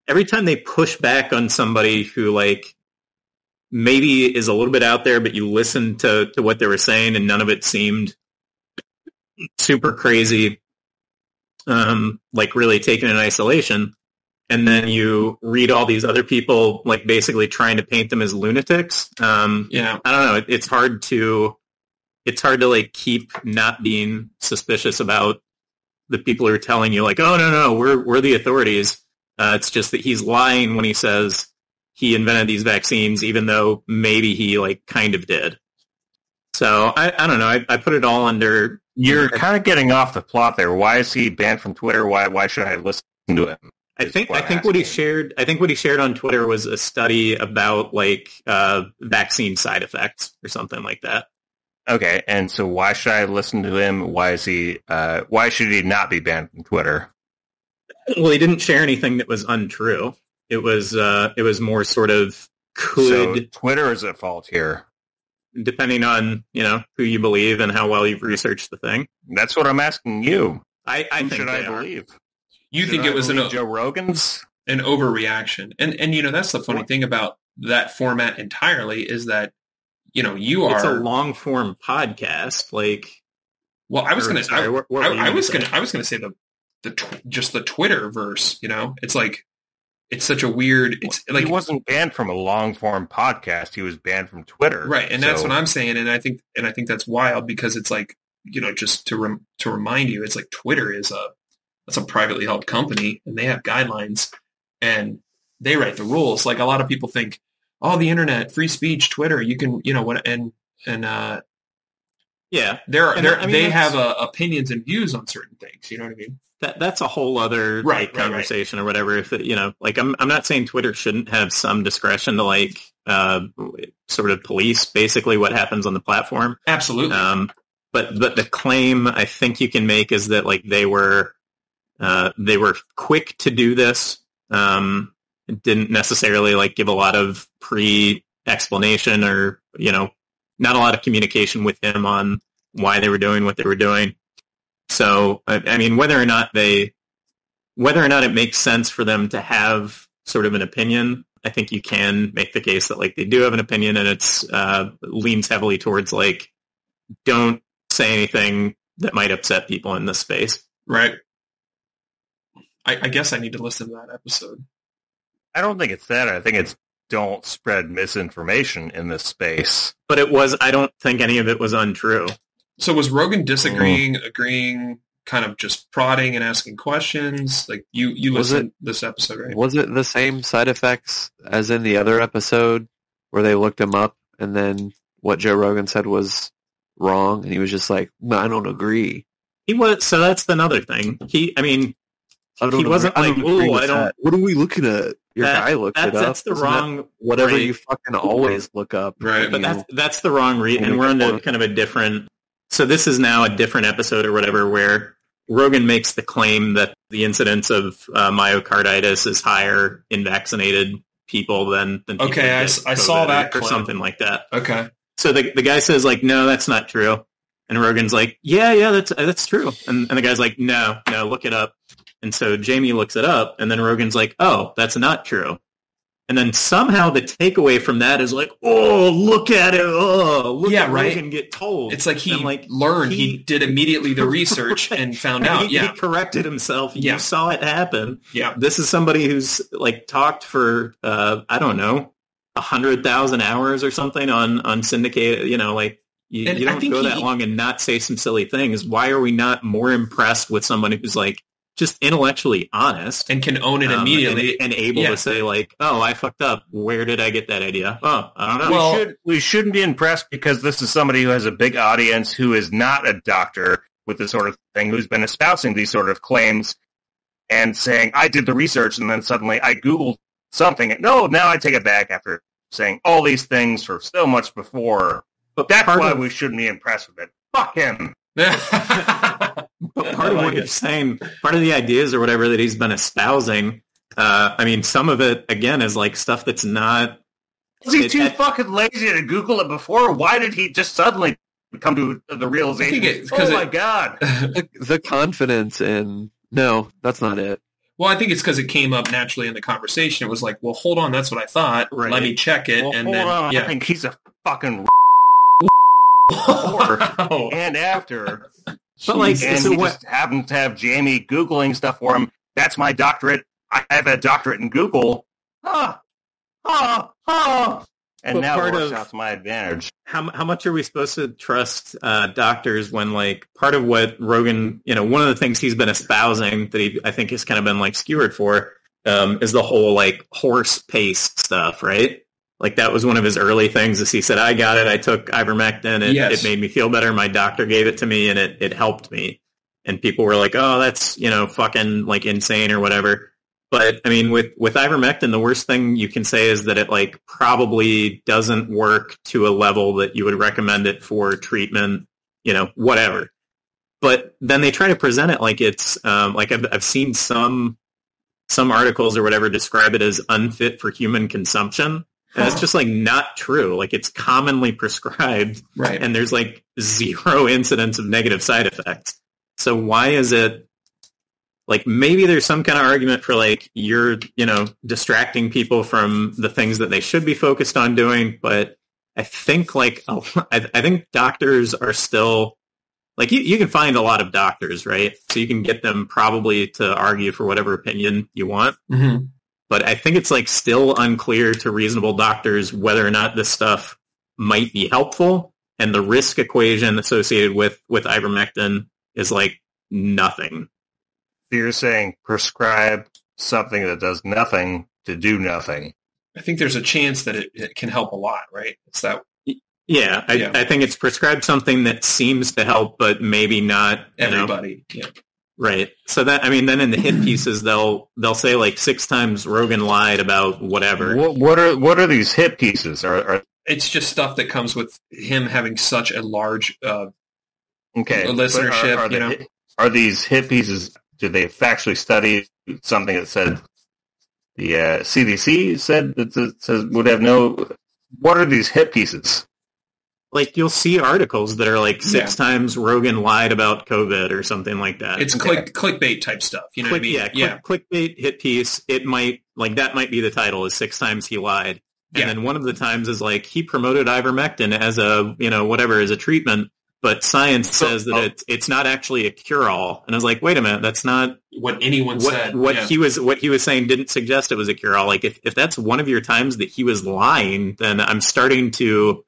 D: they push back on somebody who like maybe is a little bit out there, but you listen to what they were saying and none of it seemed super crazy, like really taken in isolation, and then you read all these other people like basically trying to paint them as lunatics. I don't know. It's hard to like keep not being suspicious about the people who are telling you like, oh no, we're the authorities. It's just that he's lying when he says he invented these vaccines, even though maybe he like kind of did. So I don't know. I put it all under.
C: You're kind of getting off the plot there. Why is he banned from Twitter? Why should I listen to him?
D: I think what he shared on Twitter was a study about like vaccine side effects or something like that.
C: Okay, and so why should I listen to him? Why is he? Why should he not be banned from Twitter?
D: Well, he didn't share anything that was untrue. It was more sort of
C: So Twitter is at fault here.
D: Depending on, who you believe and how well you've researched the thing.
C: That's what I'm asking you.
D: I
C: Who
D: think
C: should I
D: are.
C: believe?
A: You think it was
C: Joe Rogan's?
A: An overreaction. And that's the funny thing about that format entirely is that,
D: It's a long form podcast. Like,
A: well, I was going
D: to,
A: I was going to say just the Twitter verse, it's like, it's such a weird. It's like
C: he wasn't banned from a long form podcast. He was banned from Twitter,
A: right? And that's what I'm saying. And I think that's wild because it's like just to remind you, it's like Twitter is that's a privately held company and they have guidelines and they write the rules. Like a lot of people think, oh, the internet, free speech, Twitter, you can
D: yeah,
A: they have opinions and views on certain things. You know what I mean?
D: That's a whole other conversation or whatever. If like I'm not saying Twitter shouldn't have some discretion to like sort of police basically what happens on the platform.
A: Absolutely.
D: But the claim I think you can make is that like they were quick to do this. Didn't necessarily like give a lot of pre-explanation or not a lot of communication with him on why they were doing what they were doing. So, I mean, whether or not it makes sense for them to have sort of an opinion, I think you can make the case that like they do have an opinion, and it's leans heavily towards like don't say anything that might upset people in this space.
A: Right. I guess I need to listen to that episode.
C: I don't think it's that. I think it's don't spread misinformation in this space.
D: But I don't think any of it was untrue.
A: So was Rogan disagreeing, agreeing, kind of just prodding and asking questions? Like you listened to this episode, right?
B: Was it the same side effects as in the other episode where they looked him up and then what Joe Rogan said was wrong and he was just like, no, I don't agree.
D: He was, so that's another thing. He wasn't like, oh, I don't.
B: What are we looking at? Your guy looked it up.
D: That's the wrong.
B: Whatever you fucking always look up.
A: Right.
D: But that's the wrong read. And we're on kind of a different. So this is now a different episode or whatever where Rogan makes the claim that the incidence of myocarditis is higher in vaccinated people than people
A: okay, I saw that
D: or
A: clip.
D: something like that.
A: Okay.
D: So the guy says like, no, that's not true. And Rogan's like, yeah, that's true. And the guy's like, no, look it up. And so Jamie looks it up, and then Rogan's like, oh, that's not true. And then somehow the takeaway from that is like, oh, look at it. Oh, look at Rogan get told.
A: It's like he learned. He did immediately the research and found out.
D: He corrected himself. You saw it happen.
A: Yeah.
D: This is somebody who's like talked for, I don't know, 100,000 hours or something on syndicated, you don't go that long and not say some silly things. Why are we not more impressed with someone who's like just intellectually honest
A: and can own it immediately
D: and able to say like, oh, I fucked up. Where did I get that idea? Oh, I don't know.
C: Well, we shouldn't be impressed because this is somebody who has a big audience who is not a doctor with this sort of thing, who's been espousing these sort of claims and saying, I did the research, and then suddenly I Googled something. No, now I take it back after saying all these things for so much before. But that's why we shouldn't be impressed with it. Fuck him.
D: But part of what you're saying, part of the ideas or whatever that he's been espousing, I mean, some of it, again, is like stuff that's not...
C: Was he too fucking lazy to Google it before? Why did he just suddenly come to the realization, my God.
B: The confidence in... No, that's not it.
A: Well, I think it's because it came up naturally in the conversation. It was like, well, hold on, that's what I thought. Right. Let me check it.
C: Well,
A: and
C: hold
A: then,
C: on.
A: yeah.
C: I think he's a fucking and after.
D: But like,
C: and he just happened to have Jamie Googling stuff for him. That's my doctorate. I have a doctorate in Google. And now it works out to my advantage.
D: How much are we supposed to trust doctors when, like, part of what Rogan, one of the things he's been espousing that I think has kind of been, like, skewered for is the whole, like, horse pace stuff, right? Like, that was one of his early things is he said, I got it, I took ivermectin, it made me feel better, my doctor gave it to me, and it helped me. And people were like, oh, that's, fucking, like, insane or whatever. But, I mean, with ivermectin, the worst thing you can say is that it, like, probably doesn't work to a level that you would recommend it for treatment, whatever. But then they try to present it like it's, like I've seen some articles or whatever describe it as unfit for human consumption. And it's just, like, not true. Like, it's commonly prescribed.
A: Right.
D: And there's, like, 0 incidents of negative side effects. So why is it... Like, maybe there's some kind of argument for, like, you're, distracting people from the things that they should be focused on doing. But I think, like, I think doctors are still, like, you can find a lot of doctors, right? So you can get them probably to argue for whatever opinion you want.
A: Mm-hmm.
D: But I think it's, like, still unclear to reasonable doctors whether or not this stuff might be helpful. And the risk equation associated with ivermectin is, like, nothing.
C: You're saying prescribe something that does nothing to do nothing.
A: I think there's a chance that it can help a lot, right? It's that.
D: Yeah, I think it's prescribed something that seems to help, but maybe not
A: everybody. Yeah.
D: Right. So that, I mean, then in the hit pieces, they'll say like 6 times Rogan lied about whatever.
C: What are these hit pieces?
A: It's just stuff that comes with him having such a large listenership.
C: Are these hit pieces? Did they factually study something that said the CDC said that says would have no? What are these hit pieces?
D: Like, you'll see articles that are like 6 times Rogan lied about COVID or something like that.
A: It's clickbait type stuff. You know what I mean?
D: Clickbait hit piece. It might, like, that might be the title is 6 times he lied. And then one of the times is like he promoted ivermectin as a, whatever, as a treatment. But science says that it's not actually a cure-all. And I was like, wait a minute, that's not
A: what anyone said.
D: What he was saying didn't suggest it was a cure-all. Like, if that's one of your times that he was lying, then I'm starting to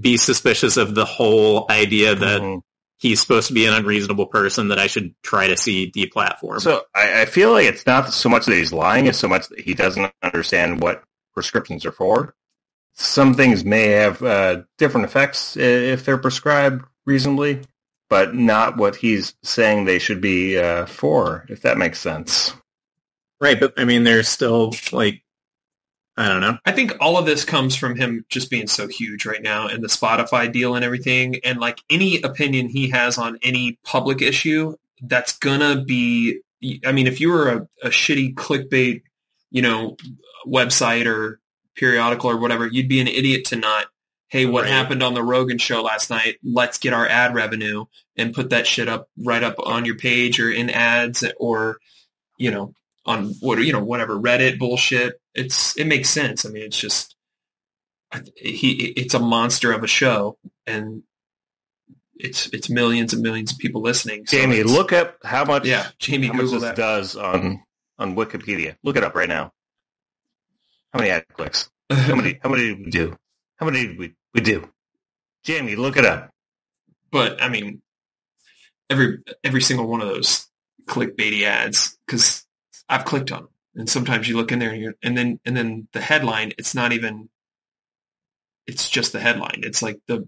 D: be suspicious of the whole idea that he's supposed to be an unreasonable person that I should try to see deplatform.
C: So I feel like it's not so much that he's lying, as so much that he doesn't understand what prescriptions are for. Some things may have different effects if they're prescribed reasonably, but not what he's saying they should be for, if that makes sense.
D: Right, but I mean, there's still, like, I don't know.
A: I think all of this comes from him just being so huge right now and the Spotify deal and everything. And, like, any opinion he has on any public issue, that's gonna be, I mean, if you were a shitty clickbait, website or periodical or whatever, you'd be an idiot to not, hey, what happened on the Rogan show last night? Let's get our ad revenue and put that shit right up on your page or in ads or, on whatever Reddit bullshit. It makes sense. I mean, it's just it's a monster of a show, and it's millions and millions of people listening. So
C: Jamie, look up how much.
A: Yeah, Jamie,
C: how much this does on Wikipedia. Look it up right now. How many ad clicks? How many did we do? How many did we do? Jamie, look it up.
A: But I mean, every single one of those clickbaity ads because I've clicked on them. And sometimes you look in there and then the headline, it's not even, it's just the headline. It's like the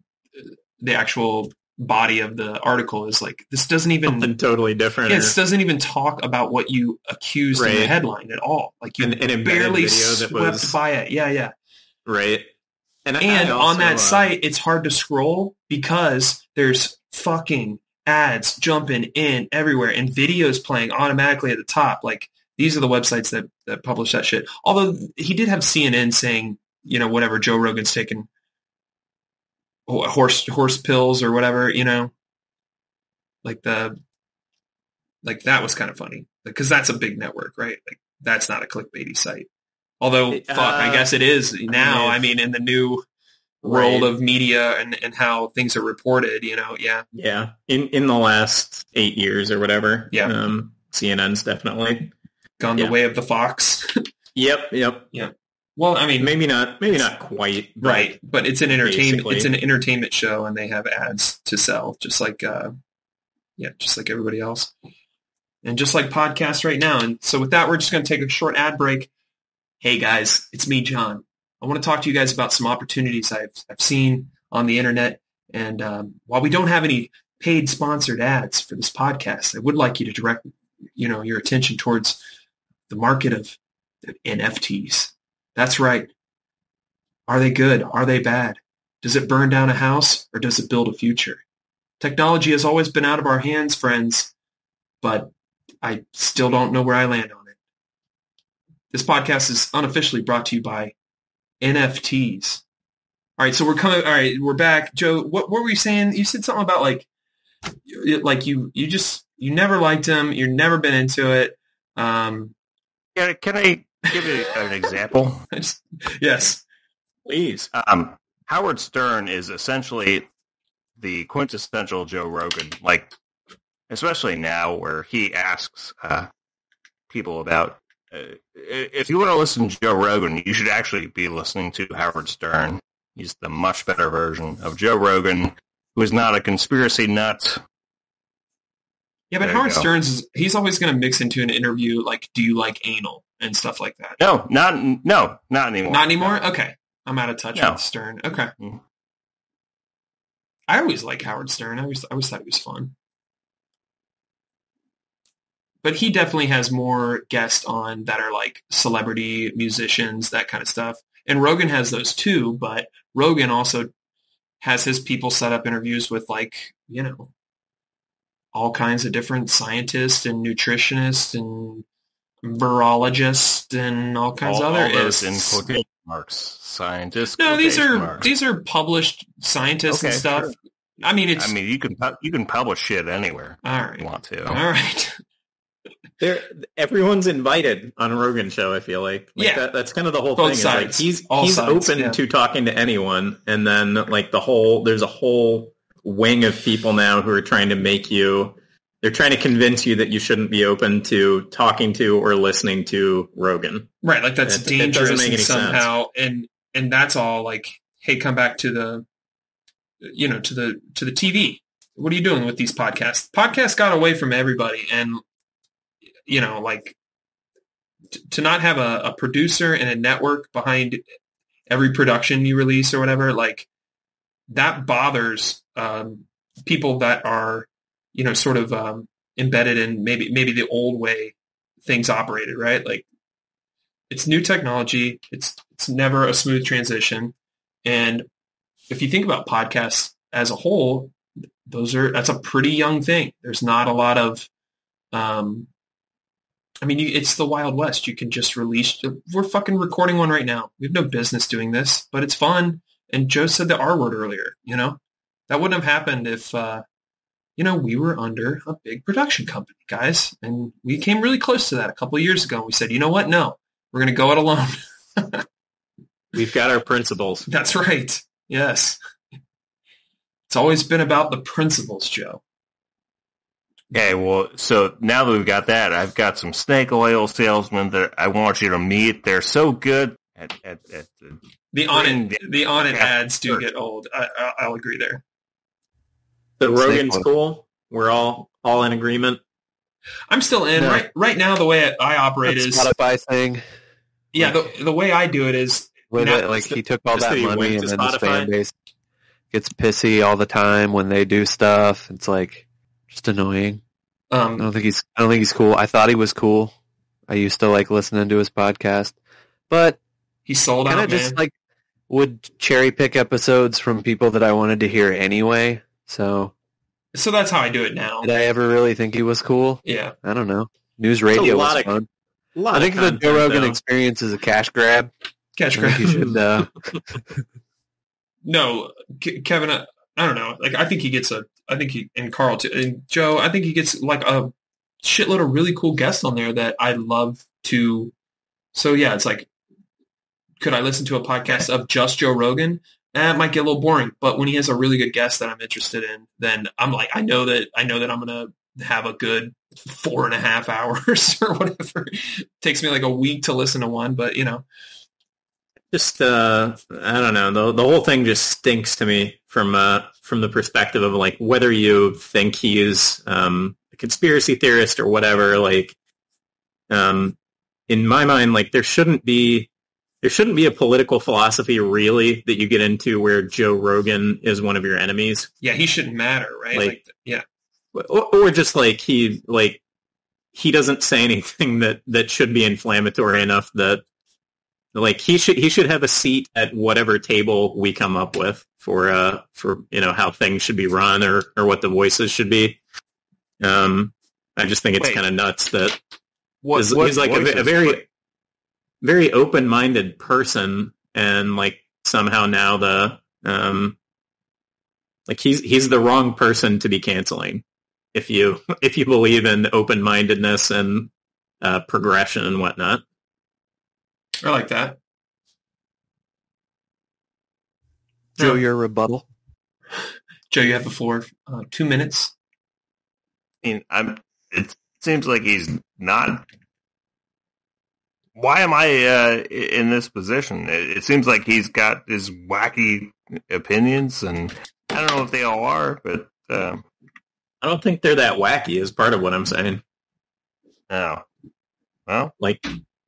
A: actual body of the article is like, this doesn't even
D: something totally different.
A: This doesn't even talk about what you accused in the headline at all. Like you barely swept by it. Yeah.
D: Right.
A: And on that site, it's hard to scroll because there's fucking ads jumping in everywhere and videos playing automatically at the top. Like these are the websites that publish that shit. Although he did have CNN saying, you know, whatever, Joe Rogan's taking horse pills or whatever, you know, like that was kind of funny because that's a big network, right? Like that's not a clickbaity site. Although, I guess it is now. I mean, in the new world of media and how things are reported, you know,
D: yeah. In the last 8 years or whatever, CNN's definitely
A: gone the way of the fox.
D: Yep.
A: Well, I mean,
D: maybe not quite,
A: right? But it's an entertainment. Basically. It's an entertainment show, and they have ads to sell, just like everybody else, and just like podcasts right now. And so, with that, we're just going to take a short ad break. Hey guys, it's me, John. I want to talk to you guys about some opportunities I've seen on the internet. And while we don't have any paid sponsored ads for this podcast, I would like you to direct, you know, your attention towards the market of NFTs. That's right. Are they good? Are they bad? Does it burn down a house or does it build a future? Technology has always been out of our hands, friends, but I still don't know where I land on it. This podcast is unofficially brought to you by NFTs. All right, so we're back. Joe, what were you saying? You said something about like you never liked him. You've never been into it.
C: Can I give you an example?
A: Yes.
D: Please.
C: Howard Stern is essentially the quintessential Joe Rogan, like, especially now where he asks people about, if you want to listen to Joe Rogan, you should actually be listening to Howard Stern. He's the much better version of Joe Rogan, who is not a conspiracy nut.
A: Yeah, but Howard Stern's, he's always going to mix into an interview, like, do you like anal and stuff like that?
C: No, not anymore.
A: Not anymore? No. Okay. I'm out of touch with Stern. Okay. Mm-hmm. I always like Howard Stern. I always thought he was fun. But he definitely has more guests on that are like celebrity musicians, that kind of stuff. And Rogan has those too, but Rogan also has his people set up interviews with, like, you know, all kinds of different scientists and nutritionists and virologists and all kinds of other.
C: All those in quotation marks, scientists.
A: No, these are published scientists and stuff. Sure. I mean,
C: you can publish shit anywhere.
A: All right,
C: if you want to.
A: All right.
D: Everyone's invited on a Rogan show. I feel like that's kind of the whole
A: Both
D: thing.
A: Sides.
D: Is like he's open to talking to anyone, and then like there's a whole wing of people now who are trying to make you. They're trying to convince you that you shouldn't be open to talking to or listening to Rogan.
A: Right, like that's dangerous and somehow, and that's all like, hey, come back to the, you know, to the TV. What are you doing with these podcasts? Podcasts got away from everybody, and you know, like to not have a producer and a network behind every production you release or whatever, like that bothers people that are, you know, sort of embedded in maybe the old way things operated, right? Like it's new technology. It's never a smooth transition. And if you think about podcasts as a whole, that's a pretty young thing. There's not a lot of, it's the Wild West. You can just release. We're fucking recording one right now. We have no business doing this, but it's fun. And Joe said the R word earlier. You know, that wouldn't have happened if, you know, we were under a big production company, guys. And we came really close to that a couple of years ago. And we said, you know what? No, we're going to go it alone.
D: We've got our principles.
A: That's right. Yes. It's always been about the principles, Joe.
C: Okay, well, so now that we've got that, I've got some snake oil salesmen that I want you to meet. They're so good at
A: the on-it ads do get old. I'll agree there.
D: The Rogan's cool. We're all in agreement.
A: I'm still in.
B: No.
A: Right now, the way I operate
B: That
A: is
B: Spotify thing.
A: yeah. The way I do it is now,
B: Like he took all
D: just
B: that
D: that he
B: money,
D: went
B: and
D: to
B: then his
D: Spotify?
B: fan base gets pissy all the time when they do stuff. It's like just annoying. I don't think he's cool. I thought he was cool. I used to like listening to his podcast, but
A: he sold
B: kind
A: out,
B: of just
A: man.
B: like would cherry pick episodes from people that I wanted to hear anyway. So
A: So that's how I do it now.
B: did I ever really think he was cool?
A: Yeah.
B: I don't know. News radio was fun. I think the Joe Rogan experience is a cash grab.
A: Cash
B: I
A: grab.
B: think he should.
A: No, Kevin, I don't know. Like, I think he, and Carl too, and Joe, I think he gets like a shitload of really cool guests on there that I love to. So yeah, it's like, could I listen to a podcast of just Joe Rogan? It might get a little boring, but when he has a really good guest that I'm interested in, then I'm like, I know that I'm going to have a good 4.5 hours or whatever. It takes me like a week to listen to one, but
D: just I don't know. The whole thing just stinks to me from the perspective of like whether you think he is a conspiracy theorist or whatever. Like, in my mind, like there shouldn't be a political philosophy really that you get into where Joe Rogan is one of your enemies.
A: Yeah, he shouldn't matter, right?
D: Like
A: yeah,
D: or just like he doesn't say anything that should be inflammatory enough that. Like he should have a seat at whatever table we come up with for how things should be run or what the voices should be. I just think it's kind of nuts that he's like a very very open-minded person, and like somehow now like he's the wrong person to be canceling if you believe in open-mindedness and progression and whatnot.
A: I like that.
B: Joe, your rebuttal.
A: Joe, you have the floor. 2 minutes.
C: I mean, it seems like he's not. Why am I in this position? It seems like he's got his wacky opinions, and I don't know if they all are, but
D: I don't think they're that wacky. Is part of what I'm saying.
C: Oh, well,
D: like.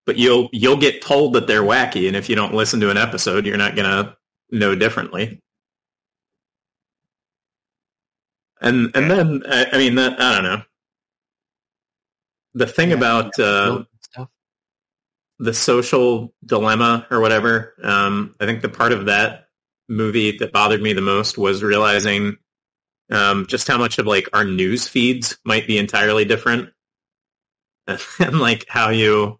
D: But you'll get told that they're wacky, and if you don't listen to an episode, you're not gonna know differently. And then I mean that I don't know. The thing about the social dilemma or whatever, I think the part of that movie that bothered me the most was realizing just how much of like our news feeds might be entirely different, and like how you.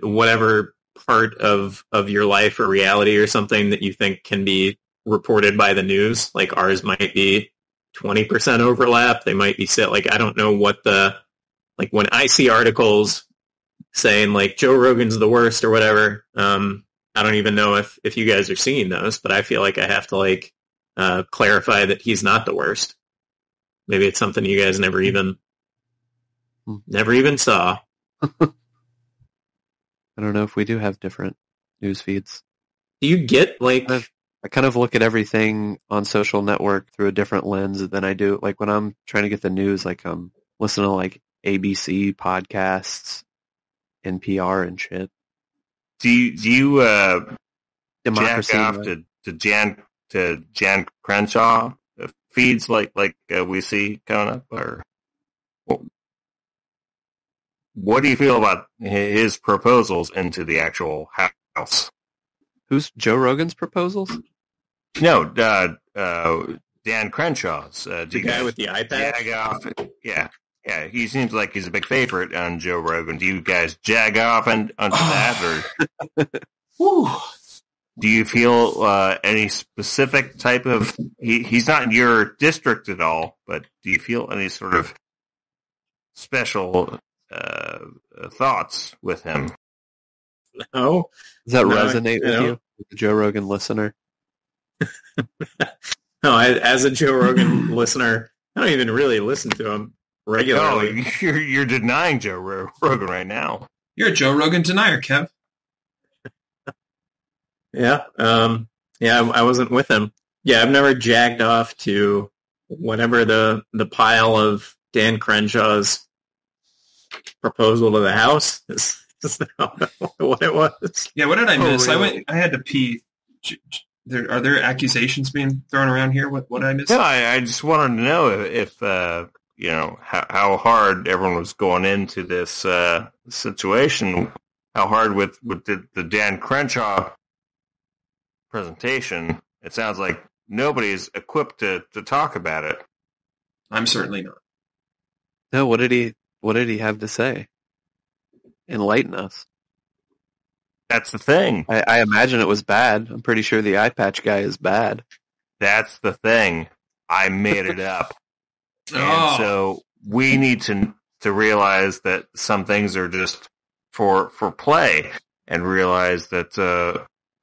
D: Whatever part of your life or reality or something that you think can be reported by the news, like ours might be 20% overlap. They might be set like, I don't know what like when I see articles saying like Joe Rogan's the worst or whatever, I don't even know if you guys are seeing those, but I feel like I have to like clarify that he's not the worst. Maybe it's something you guys never even saw.
B: I don't know if we do have different news feeds.
D: Do you get like...
B: I kind of look at everything on social network through a different lens than I do. Like when I'm trying to get the news, like I'm listening to like ABC podcasts, NPR and shit.
C: Do you
B: Democracy
C: jack off to Jan Crenshaw feeds like we see coming up, or what do you feel about his proposals into the actual House?
B: Who's Joe Rogan's proposals?
C: No, Dan Crenshaw's.
D: The guy with the iPad?
C: Jag off. Yeah. He seems like he's a big favorite on Joe Rogan. Do you guys jag off onto that, or do you feel any specific type of? He's not in your district at all, but do you feel any sort of special thoughts with him?
D: No.
B: Does that resonate with you, the Joe Rogan listener?
D: No, as a Joe Rogan listener, I don't even really listen to him regularly.
C: No, you're denying Joe Rogan right now.
A: You're a Joe Rogan denier, Kev.
D: Yeah. I wasn't with him. Yeah, I've never jagged off to whatever the pile of Dan Crenshaw's proposal to the house? Is that what it was?
A: Yeah, what did I miss?
B: Really?
A: I had to pee. Are there accusations being thrown around here? What did I miss?
C: No, I just wanted to know if how hard everyone was going into this situation. How hard with the Dan Crenshaw presentation? It sounds like nobody's equipped to talk about it.
A: I'm certainly not.
B: No, what did he have to say? Enlighten us.
C: That's the thing.
B: I imagine it was bad. I'm pretty sure the eye patch guy is bad.
C: That's the thing. I made it up. And
A: Oh.
C: so we need to realize that some things are just for play, and realize that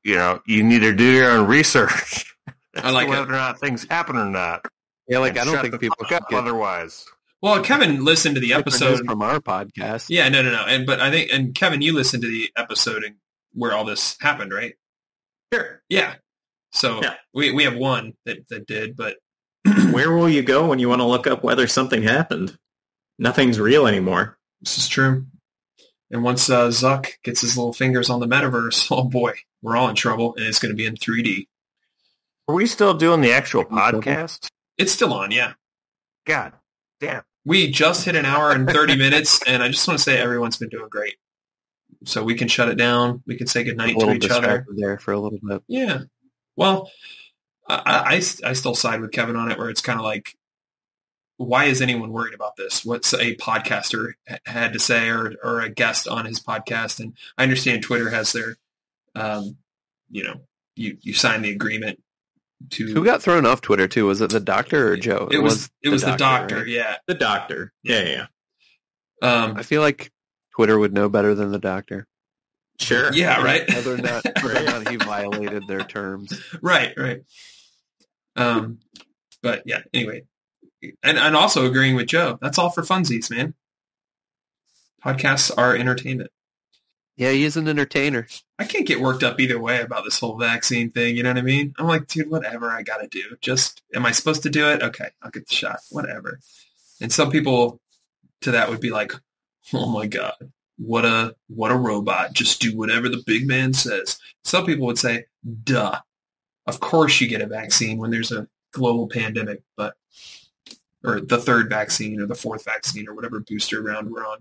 C: you need to do your own research.
A: I like
C: whether
A: it.
C: or not things happen or not.
B: Yeah, like
C: And
B: I don't
C: shut
B: think
C: the
B: people
C: fuck
B: could
C: up
B: get
C: otherwise.
A: Well, Kevin listened to the
B: different news
A: episode.
B: from our podcast.
A: Yeah, no. But I think, and Kevin, you listened to the episode where all this happened, right?
D: Sure.
A: Yeah. So
D: Yeah.
A: we have one that did, but
D: Where will you go when you want to look up whether something happened? Nothing's real anymore.
A: this is true. And once Zuck gets his little fingers on the metaverse, oh boy, we're all in trouble, and it's going to be in 3D.
C: Are we still doing the actual podcast?
A: It's still on, yeah.
C: God damn.
A: We just hit an hour and 30 minutes, and I just want to say everyone's been doing great. So we can shut it down. We can say
B: A
A: goodnight to
B: little
A: each other.
B: distracted there for a little bit.
A: Yeah. Well, I still side with Kevin on it, where it's kind of like, why is anyone worried about this? What's a podcaster had to say, or a guest on his podcast? And I understand Twitter has their, you sign the agreement to.
B: Who got thrown off Twitter too? Was it the doctor or Joe?
A: It was the doctor.
B: right?
A: Yeah.
D: The doctor. Yeah.
B: I feel like Twitter would know better than the doctor.
D: Sure.
A: Yeah. Right.
B: Whether or not he violated their terms.
A: Right. But yeah. Anyway, and also agreeing with Joe. That's all for funsies, man. Podcasts are entertainment.
B: Yeah, he is an entertainer.
A: I can't get worked up either way about this whole vaccine thing. You know what I mean? I'm like, dude, whatever I got to do. Just, am I supposed to do it? Okay, I'll get the shot. Whatever. And some people to that would be like, oh my God, what a robot. Just do whatever the big man says. Some people would say, duh. Of course you get a vaccine when there's a global pandemic, or the third vaccine or the fourth vaccine or whatever booster round we're on.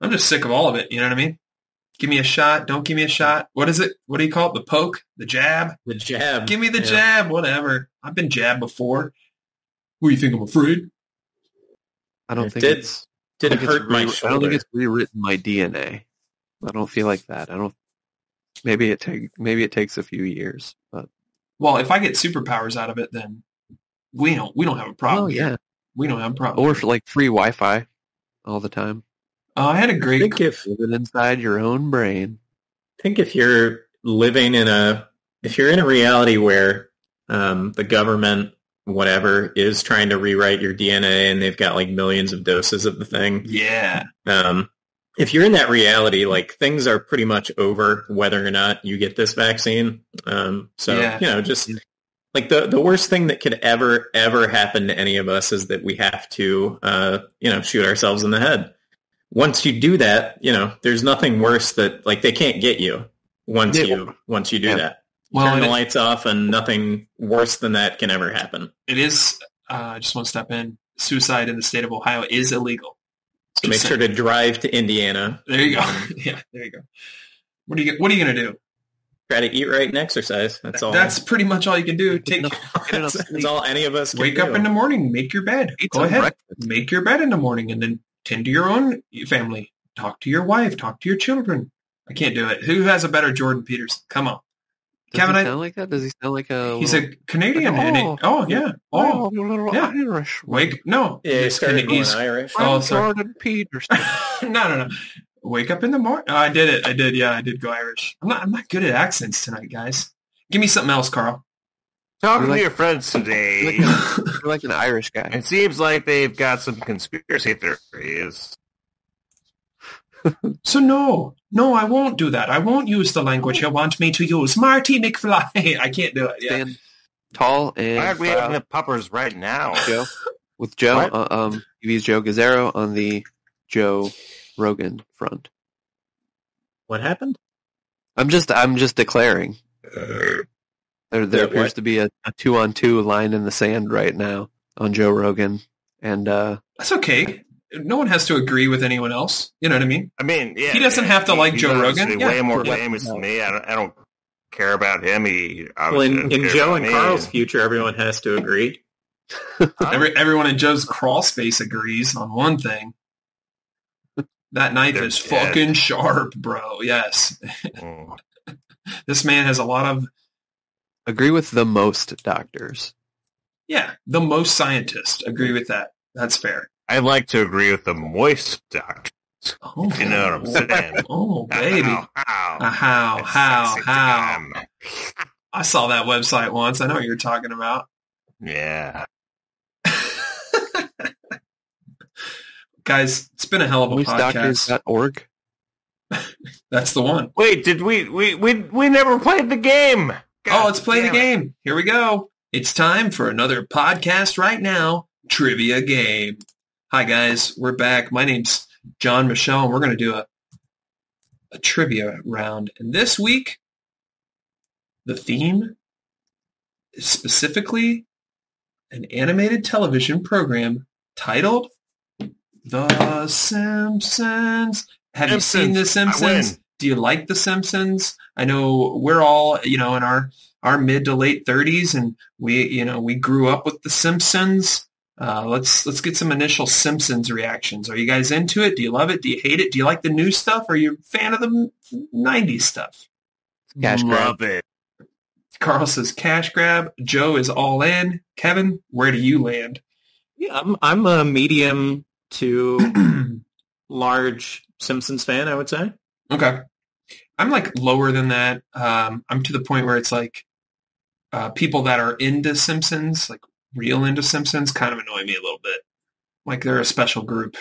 A: I'm just sick of all of it. You know what I mean? Give me a shot. Don't give me a shot. What is it? What do you call it? The poke? The jab?
D: The jab.
A: Give me the jab. Whatever. I've been jabbed before. What do you think? I'm afraid?
B: I don't think
D: Did
B: it's.
D: it
B: I think it's
D: hurt my
B: I don't
D: shoulder?
B: think it's rewritten my DNA. I don't feel like that. I don't. Maybe it takes a few years, but
A: Well, if I get superpowers out of it, then we don't have a problem.
B: oh yeah,
A: We don't have a problem.
B: or for like free Wi-Fi all the time.
A: I had a
D: I
A: great.
D: think if
B: Live it inside your own brain.
D: you're living in a reality where the government whatever is trying to rewrite your DNA and they've got like millions of doses of the thing.
A: Yeah.
D: If you're in that reality, like things are pretty much over whether or not you get this vaccine.
A: Yeah.
D: Just like the worst thing that could ever happen to any of us is that we have to, shoot ourselves in the head. Once you do that, there's nothing worse that like they can't get you once you do that. You
A: Well,
D: turn the
A: and
D: lights off and nothing worse than that can ever happen.
A: it is. I just want to step in. Suicide in the state of Ohio is illegal.
D: So make sure to drive to Indiana.
A: There you go. Yeah, there you go. What are you going to do?
D: Try to eat right and exercise. That's all.
A: That's pretty much all you can do.
B: Get enough
D: that's
B: sleep.
D: all any of us can
A: Wake
D: do.
A: up in the morning, make your bed.
B: Eat
A: Go
B: some
A: ahead,
B: breakfast.
A: make your bed in the morning, and then tend to your own family. Talk to your wife. Talk to your children. I can't do it. Who has a better Jordan Peterson? Come on,
B: Does
A: Kevin.
B: he sound like that? Does he sound like a?
A: He's a Canadian.
B: like,
A: and yeah. Oh,
B: you little
A: yeah.
B: Irish.
A: wake. No,
D: Yeah, he
A: He's
D: started going
A: he's-
D: Irish.
A: Oh,
B: I'm
A: sorry.
B: Jordan Peterson.
A: no. Wake up in the morning. Oh, I did it. I did. Yeah, I did go Irish. I'm not good at accents tonight, guys. Give me something else, Carl.
C: Talking
B: You're
C: to
B: like-
C: your friends today,
B: You're like an Irish guy.
C: it seems like they've got some conspiracy theories.
A: So no, I won't do that. I won't use the language you want me to use. Marty McFly. I can't do it. Yeah.
B: Stand tall and
C: Why aren't we having
B: proud
C: the puppers right now?
B: Joe. With Joe,
C: What?
B: TV's Joe Gazzaro on the Joe Rogan front.
D: What happened?
B: I'm just declaring. There appears to be a 2-on-2 line in the sand right now on Joe Rogan, and
A: That's okay. No one has to agree with anyone else. You know what I mean?
C: I mean, yeah,
A: He doesn't have to like
C: he's
A: Joe Rogan.
C: obviously way more famous than me. I don't care about him. He
D: Well,
C: obviously
D: in
C: doesn't care
D: Joe
C: about
D: and
C: me.
D: Carl's future, everyone has to agree.
A: Everyone in Joe's crawl space agrees on one thing. That knife
C: They're
A: is
C: dead.
A: fucking sharp, bro. Yes.
C: Mm.
A: This man has a lot of,
B: agree with the most doctors.
A: the most scientists agree with that. That's fair.
C: I'd like to agree with the moist doctor.
A: Oh,
C: You know what I'm saying?
A: Oh, baby. How? I saw that website once. I know what you're talking about.
C: Yeah.
A: Guys, it's been a hell of a podcast.
B: Moistdoctors.org.
A: That's the one.
C: Wait, did we never played the game? God
A: Let's play the
C: damn it.
A: game. Here we go. It's time for another podcast right now, trivia game. Hi, guys. We're back. My name's John Michelle, and we're going to do a trivia round. And this week, the theme is specifically an animated television program titled The Simpsons. Have you seen The
C: Simpsons. I
A: Simpsons?
C: win.
A: Do you like The Simpsons? I know we're all, in our mid to late 30s, and we grew up with The Simpsons. Let's get some initial Simpsons reactions. Are you guys into it? Do you love it? Do you hate it? Do you like the new stuff? Are you a fan of the 90s stuff?
B: Cash grab.
C: Love it.
A: Carl says cash grab. Joe is all in. Kevin, where do you land?
D: Yeah, I'm a medium to large Simpsons fan, I would say.
A: Okay. I'm like lower than that. I'm to the point where it's like people that are into Simpsons, like real into Simpsons, kind of annoy me a little bit. Like they're a special group.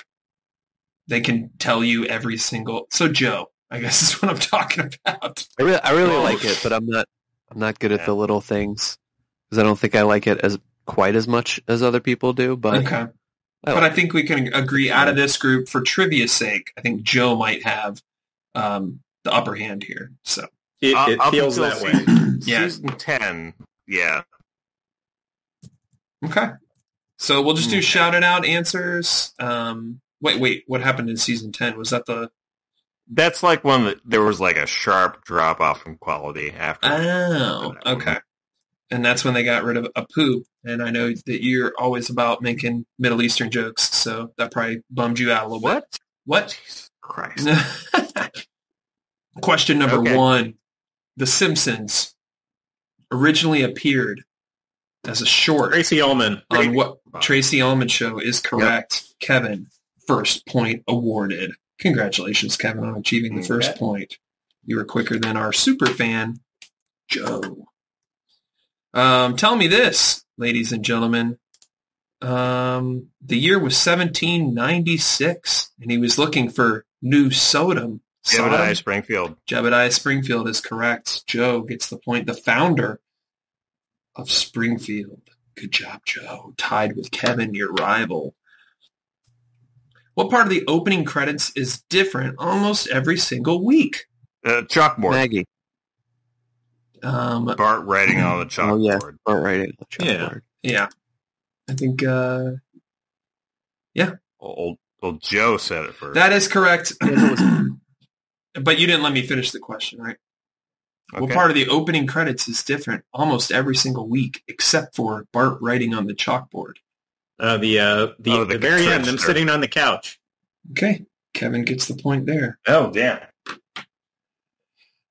A: They can tell you every single. So Joe, I guess is what I'm talking about.
B: I really like it, but I'm not good at the little things because I don't think I like it as quite as much as other people do. But
A: Okay. But I think we can agree out of this group for trivia's sake. I think Joe might have the upper hand here. So
D: It
C: Up
D: feels
C: until
D: that way.
A: Yeah.
C: Season 10, yeah.
A: okay. So we'll just do shouted out answers. Wait, what happened in season 10? Was that the
C: That's like one that there was like a sharp drop off in quality after.
A: okay. And that's when they got rid of Apu. And I know that you're always about making Middle Eastern jokes, so that probably bummed you out a little bit. What?
C: Jesus Christ.
A: Question number
C: Okay.
A: 1. The Simpsons originally appeared as a short
D: Tracy Ullman.
A: on what Tracy Ullman show is correct. Kevin, first point awarded. Congratulations, Kevin, on achieving the first point. You were quicker than our super fan, Joe. Tell me this, ladies and gentlemen. The year was 1796, and he was looking for New Sodom.
C: Jebediah Springfield.
A: Jebediah Springfield is correct. Joe gets the point. The founder of Springfield. Good job, Joe. Tied with Kevin, your rival. What part of the opening credits is different almost every single week?
C: Chalkboard.
B: Maggie.
C: Bart writing on the chalkboard.
B: Oh yeah, Bart writing on the chalkboard.
A: Yeah. I think,
C: Old Joe said it first.
A: that is correct. But you didn't let me finish the question, right?
C: Okay.
A: What part of the opening credits is different almost every single week, except for Bart writing on the chalkboard?
D: The very end, them
C: trickster.
D: sitting on the couch.
A: Okay. Kevin gets the point there.
C: Oh, damn.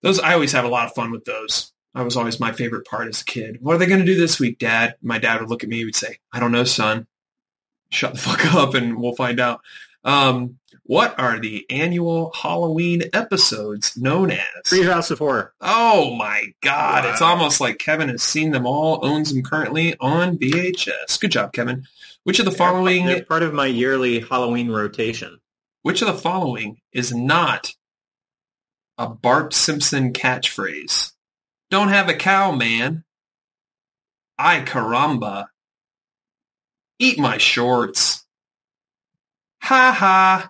A: I always have a lot of fun with those. That was always my favorite part as a kid. What are they going to do this week, Dad? My dad would look at me and would say, I don't know, son. Shut the fuck up and we'll find out. What are the annual Halloween episodes known as?
D: Treehouse of Horror.
A: Oh my God.
C: Wow.
A: It's almost like Kevin has seen them all, owns them currently on VHS. Good job, Kevin. Which of the following
D: They're part of my yearly Halloween rotation.
A: Which of the following is not a Bart Simpson catchphrase? Don't have a cow, man. Ay caramba. Eat my shorts. Ha ha.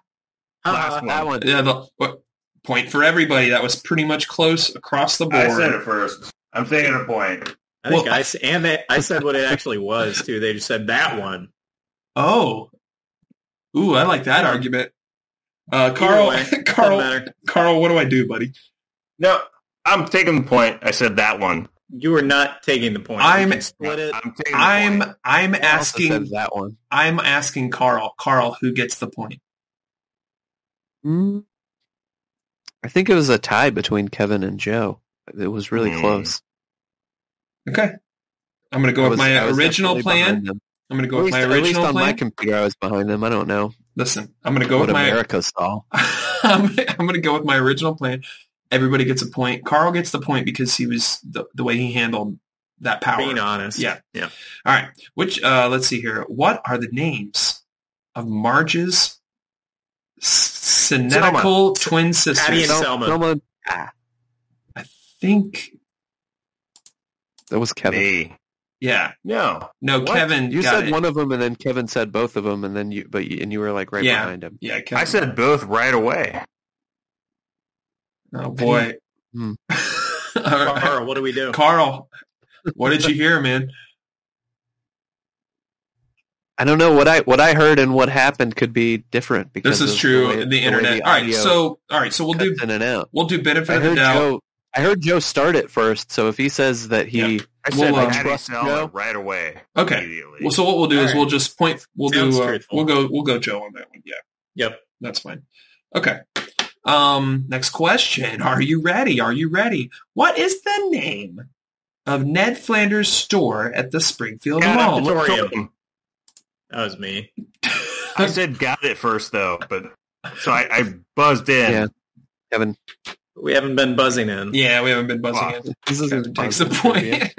C: Last one.
B: That one.
A: Yeah, point for everybody. That was pretty much close across the board.
C: I said it first. I'm taking a point.
D: I think I said what it actually was too. They just said that one.
A: Oh. Ooh, I like that argument. Carl,
D: way, doesn't
A: Carl,
D: matter.
A: Carl, what do I do, buddy?
C: No, I'm taking the point. I said that one.
D: You are not taking the point.
A: I'm-
D: You can split it.
C: I'm taking the point.
A: I'm
B: I also said
A: asking.
B: that one.
A: I'm asking Carl. Carl, who gets the point?
B: I think it was a tie between Kevin and Joe. It was really close.
A: Okay. I'm going to go with my
B: I was
A: original
B: definitely
A: plan.
B: behind them.
A: I'm going to go
B: At
A: with
B: least,
A: my
B: at least
A: original
B: on my
A: plan.
B: computer, I was behind them. I don't know
A: Listen, I'm going to go
B: what
A: with my.
B: America saw.
A: I'm going to go with my original plan. Everybody gets a point. Carl gets the point because he was the way he handled that power.
D: Being honest.
A: Yeah.
D: Yeah.
A: All right. Which let's see here. What are the names of Marge's synetical twin
D: Patty and
A: sisters?
D: Selma.
A: I think.
B: That was Kevin.
C: Me.
A: Yeah.
C: No.
A: No,
C: What?
A: Kevin.
B: You
A: got
B: said
A: it.
B: one of them, and then Kevin said both of them, and then you were like right
A: Yeah.
B: behind him.
A: Yeah, Kevin.
C: I said both right away.
A: Oh boy.
B: Hmm.
A: All right.
D: Carl, what do we do?
A: Carl, what did you hear, man?
B: I don't know what I heard and what happened could be different because
A: This is
B: of
A: true.
B: way-
A: The
B: way
A: internet.
B: the
A: All right.
B: audio
A: So we'll do
B: cuts in and out.
A: benefit
B: I
A: of the
B: heard
A: doubt.
B: Joe start it first, so if he says that he
A: Yeah.
C: I said
A: Well,
C: Patty
B: trust
C: Selma
B: Joe.
C: right away.
A: Okay.
C: Immediately.
A: Well, so what we'll do is
D: All right.
A: we'll just point. We'll
D: Sounds
A: do.
D: truthful.
A: We'll go Joe on that one. Yeah,
D: Yep.
A: that's fine. Okay. Next question. Are you ready? Are you ready? What is the name of Ned Flanders' store at the Springfield
C: Got
A: Mall?
C: it.
D: Auditorium. That was me.
C: I said got it first though, but so I buzzed in.
B: Yeah. Kevin.
D: We haven't been buzzing in.
A: Yeah, we haven't been buzzing
C: Wow.
A: in.
B: This
A: Kevin
B: isn't
A: takes the
B: positive
A: point.
B: trivia.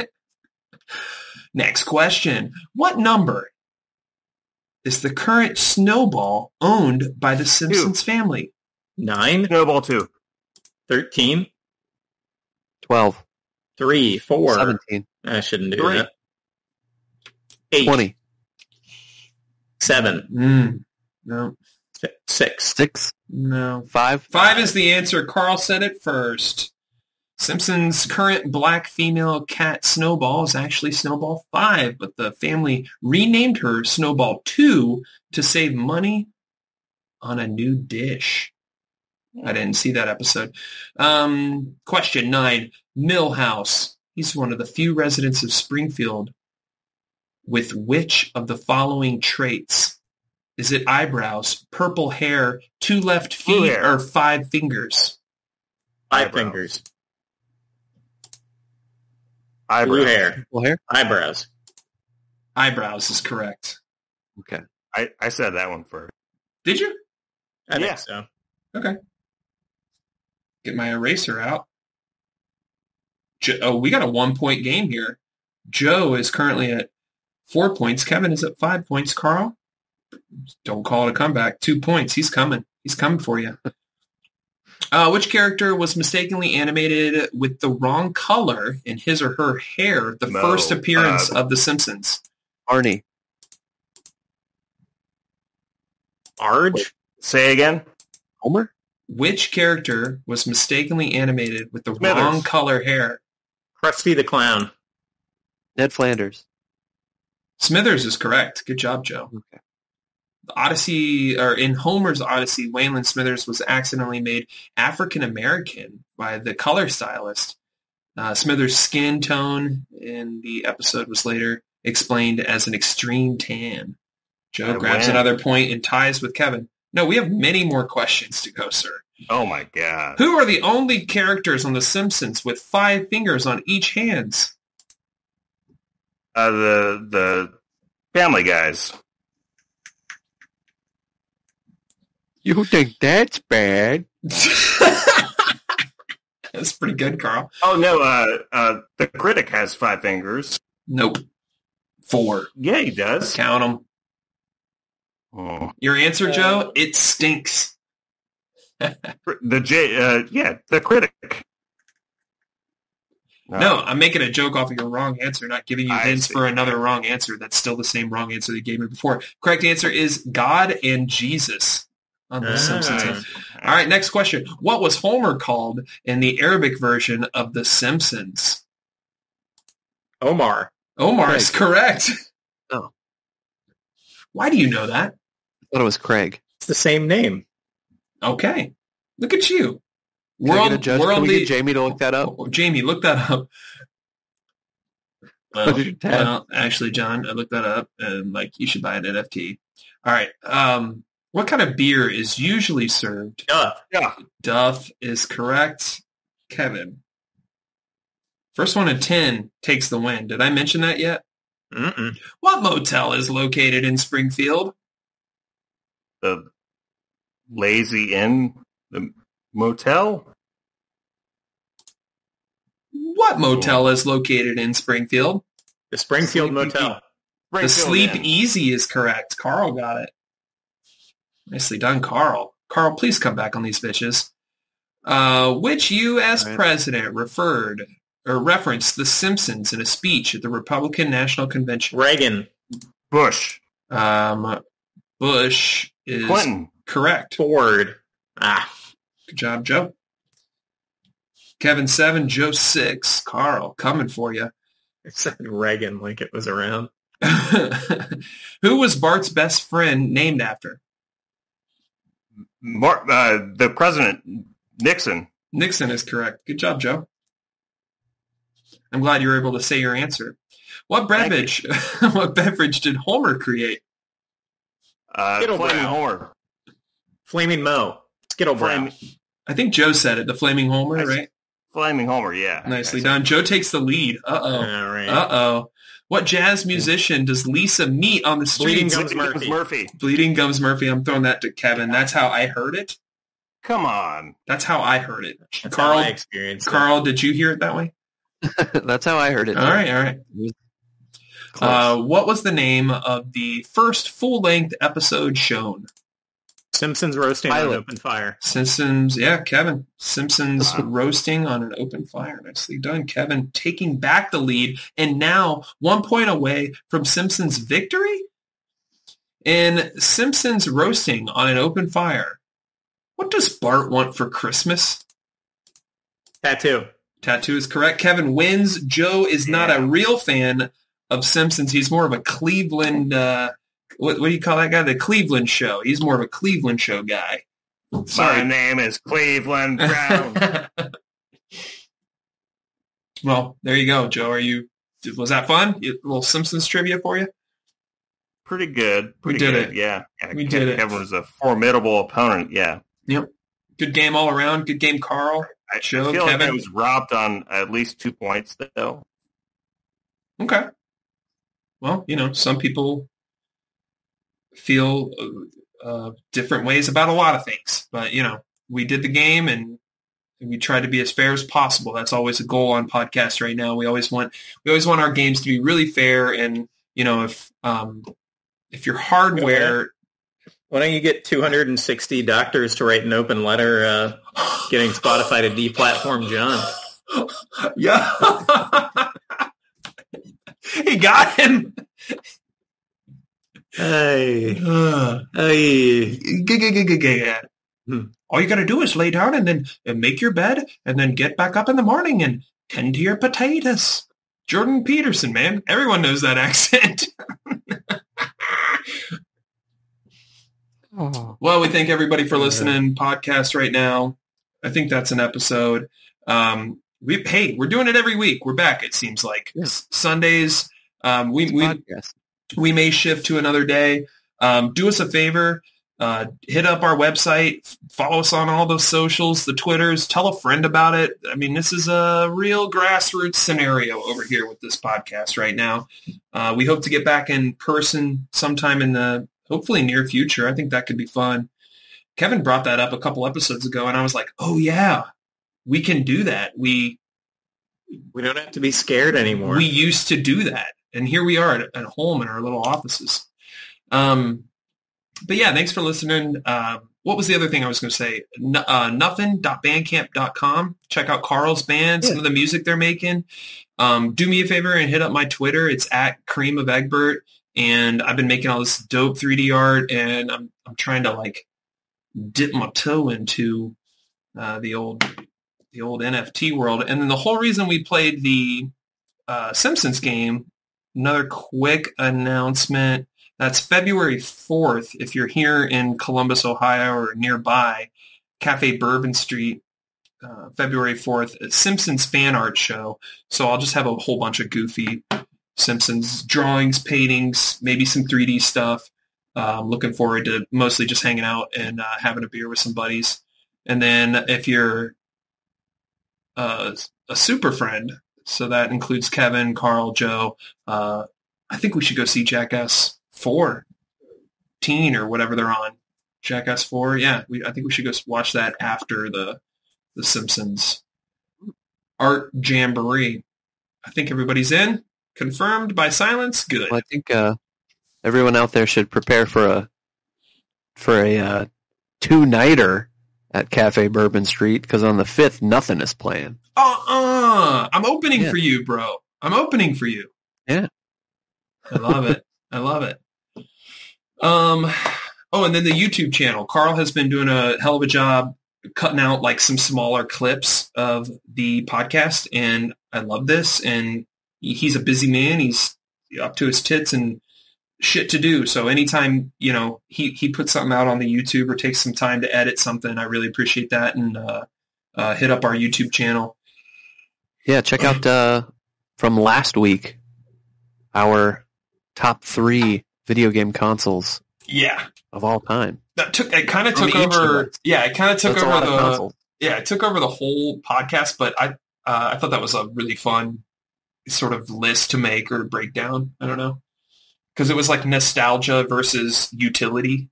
A: Next question. What number is the current Snowball owned by the Simpsons family?
D: 9,
C: Snowball 2.
D: 13,
B: 12,
D: 3, 4.
B: 17,
D: I shouldn't do
C: 3.
D: that. 8,
B: 20,
D: 7,
A: No.
D: 6.
B: 6,
A: No.
B: 5.
A: 5 is the answer. Carl said it first. Simpsons' current black female cat Snowball is actually Snowball 5, but the family renamed her Snowball 2 to save money on a new dish. I didn't see that episode. Question 9. Millhouse. He's one of the few residents of Springfield with which of the following traits? Is it eyebrows, purple hair, 2 left
C: Blue
A: feet,
C: hair.
A: or 5 fingers?
D: 5
C: Eyebrows.
D: fingers.
C: Eyebrows.
D: Blue hair.
B: Full hair?
D: Eyebrows.
A: Eyebrows is correct.
B: Okay.
C: I said that one first.
A: Did you?
D: I
C: Yeah.
D: think so.
A: Okay. Get my eraser out. We got a 1-point game here. Joe is currently at 4 points. Kevin is at 5 points. Carl, don't call it a comeback. 2 points. He's coming. He's coming for you. Which character was mistakenly animated with the wrong color in his or her hair the
C: Mo.
A: first appearance of The Simpsons?
B: Arnie.
D: Arge?
C: Say again.
B: Homer?
A: Which character was mistakenly animated with the
C: Smithers.
A: wrong color hair?
D: Krusty the Clown.
B: Ned Flanders.
A: Smithers is correct. Good job, Joe.
B: Okay.
A: The Odyssey, or in Homer's Odyssey, Waylon Smithers was accidentally made African American by the color stylist. Smithers' skin tone in the episode was later explained as an extreme tan. Joe
C: I
A: grabs
C: win.
A: another point and ties with Kevin. No, we have many more questions to go, sir.
C: Oh my god.
A: Who are the only characters on The Simpsons with 5 fingers on each hands?
C: The Family Guys.
B: You think that's bad?
A: That's pretty good, Carl.
C: Oh no. The Critic has 5 fingers.
A: Nope. 4.
C: Yeah, he does.
A: Count them.
C: Oh.
A: Your answer, Joe? It stinks.
C: The Critic.
A: No, I'm making a joke off of your wrong answer, not giving you
C: I
A: hints
C: see.
A: for another wrong answer. That's still the same wrong answer that you gave me before. Correct answer is God and Jesus. on The Simpsons.
C: Ah.
A: All right, next question. What was Homer called in the Arabic version of The Simpsons?
D: Omar.
A: Omar is correct.
B: Oh.
A: Why do you know that?
B: I thought it was Craig.
D: It's the same name.
A: Okay. Look at you.
B: Can I get a judge? Can we get Jamie to look that up?
A: Jamie, look that up.
B: What is your tab?
A: Well, actually, John, I looked that up, and you should buy an NFT. All right. What kind of beer is usually served?
D: Yeah.
A: Duff is correct. Kevin. First one of 10 takes the win. Did I mention that yet?
D: Mm-mm.
A: What motel is located in Springfield?
C: The Lazy Inn, the motel.
A: What motel is located in Springfield?
D: The Springfield
C: Sleepy
D: Motel.
A: The Sleep
C: Inn.
A: Easy is correct. Carl got it. Nicely done, Carl. Carl, please come back on these bitches. Which U.S. president referenced The Simpsons in a speech at the Republican National Convention?
D: Reagan.
C: Bush.
A: Bush is
C: Clinton.
A: correct.
D: Ford.
A: Good job, Joe. Kevin 7, Joe 6. Carl, coming for you.
D: I said Reagan like it was around.
A: Who was Bart's best friend named after?
C: The president, Nixon.
A: Nixon is correct. Good job, Joe. I'm glad you were able to say your answer. What beverage did Homer create?
D: Skittle
C: Flaming
D: Brown.
C: Homer.
D: Flaming Mo. Skittle Brown.
A: I think Joe said it, the Flaming Homer, right?
C: Flaming Homer, yeah.
A: Nicely done. Joe takes the lead. Uh-oh.
D: All right.
A: Uh-oh. What jazz musician does Lisa meet on the streets?
D: Bleeding Gums Murphy.
A: Bleeding Gums Murphy. I'm throwing that to Kevin. That's how I heard it.
C: Come on.
A: That's how I heard it.
D: That's
A: Carl,
D: how I experienced it.
A: Carl, did you hear it that way?
B: That's how I heard it.
A: All right.
B: Close.
A: What was the name of the first full-length episode shown?
D: Simpsons roasting on an
B: Pilot.
D: open fire.
A: Simpsons, yeah, Kevin. Simpsons roasting on an open fire. Nicely done, Kevin, taking back the lead, and now 1 point away from Simpsons' victory? In Simpsons roasting on an open fire, what does Bart want for Christmas?
D: Tattoo.
A: Tattoo is correct. Kevin wins. Joe is not a real fan of Simpsons. He's more of a Cleveland... What do you call that guy? The Cleveland Show. He's more of a Cleveland Show guy. Sorry.
C: My name is Cleveland Brown.
A: Well, there you go, Joe. Was that fun? A little Simpsons trivia for you?
C: Pretty good.
A: We did
C: good.
A: it.
C: Yeah.
A: We did it.
C: Kevin was a formidable opponent. Yeah.
A: Yep. Good game all around. Good game, Carl. Joe,
C: I feel
A: Kevin.
C: like I was robbed on at least 2 points, though.
A: Okay. Well, some people feel different ways about a lot of things. But, we did the game and we tried to be as fair as possible. That's always a goal on podcasts right now. We always want our games to be really fair. And, if your hardware...
D: Why don't you get 260 doctors to write an open letter getting Spotify to deplatform John?
A: Yeah. He got him.
D: Hey.
A: All you got to do is lay down and then make your bed and then get back up in the morning and tend to your potatoes. Jordan Peterson, man. Everyone knows that accent. Well, we thank everybody for listening. Podcast right now. I think that's an episode. We're doing it every week. We're back, it seems like.
B: Yeah.
A: Sundays. We may shift to another day. Do us a favor. Hit up our website. Follow us on all those socials, the Twitters. Tell a friend about it. I mean, this is a real grassroots scenario over here with this podcast right now. We hope to get back in person sometime in the hopefully near future. I think that could be fun. Kevin brought that up a couple episodes ago, and I was like, oh, yeah, we can do that. We
D: don't have to be scared anymore.
A: We used to do that. And here we are at home in our little offices. But yeah, thanks for listening. What was the other thing I was going to say? Nothing.bandcamp.com. Check out Carl's band, some of the music they're making. Do me a favor and hit up my Twitter. It's at Cream of Egbert. And I've been making all this dope 3D art, and I'm trying to dip my toe into the old NFT world. And then the whole reason we played the Simpsons game, another quick announcement. That's February 4th. If you're here in Columbus, Ohio or nearby, Cafe Bourbon Street, February 4th, a Simpsons fan art show. So I'll just have a whole bunch of goofy Simpsons drawings, paintings, maybe some 3D stuff. Looking forward to mostly just hanging out and having a beer with some buddies. And then if you're a super friend, so that includes Kevin, Carl, Joe, I think we should go see Jackass 4, Teen or whatever they're on. Jackass 4, yeah. I think we should go watch that after the Simpsons Art Jamboree. I think everybody's in. Confirmed by silence. Good.
B: Well, I think everyone out there should prepare for a two-nighter at Cafe Bourbon Street, because on the 5th, nothing is playing.
A: I'm opening for you, bro. I'm opening for you.
B: Yeah.
A: I love it. I love it. And then the YouTube channel. Carl has been doing a hell of a job cutting out like some smaller clips of the podcast, and I love this. And he's a busy man. He's up to his tits and shit to do. So anytime, he puts something out on the YouTube or takes some time to edit something, I really appreciate that. And hit up our YouTube channel.
B: Yeah, check out from last week our top 3 video game consoles.
A: Yeah,
B: of all time.
A: It kind of took over. Yeah, it kind of took over the. Yeah, it took over the whole podcast. But I thought that was a really fun sort of list to make or breakdown. I don't know, because it was like nostalgia versus utility.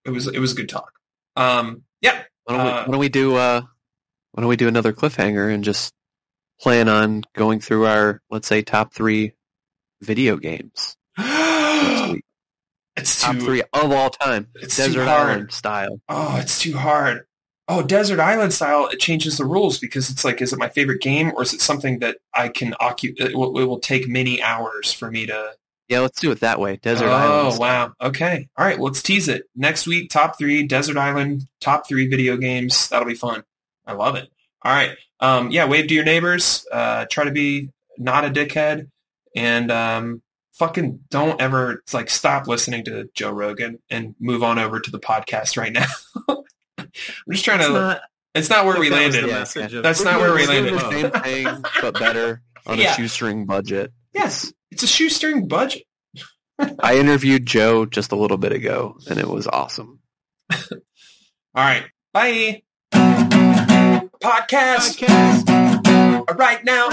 A: It was a good talk. Yeah.
B: Why don't we do another cliffhanger and just plan on going through our, let's say, top 3 video games next week.
A: It's
B: top 3 of all time.
A: It's
B: Desert
A: too hard.
B: Island style.
A: Oh, it's too hard. Oh, Desert Island style, it changes the rules because it's like, is it my favorite game or is it something that I can occupy? It will take many hours for me to.
B: Yeah, let's do it that way. Desert Island.
A: Oh, wow. Okay. All right, let's tease it. Next week, top 3, Desert Island, top 3 video games. That'll be fun. I love it. All right. Wave to your neighbors. Try to be not a dickhead. And fucking don't ever stop listening to Joe Rogan and move on over to the podcast right now. I'm just trying to. It's not where we landed. That's not where we landed.
B: The same thing, but better on a shoestring budget.
A: Yes, it's a shoestring budget.
B: I interviewed Joe just a little bit ago, and it was awesome.
A: All right, bye. Podcast right now.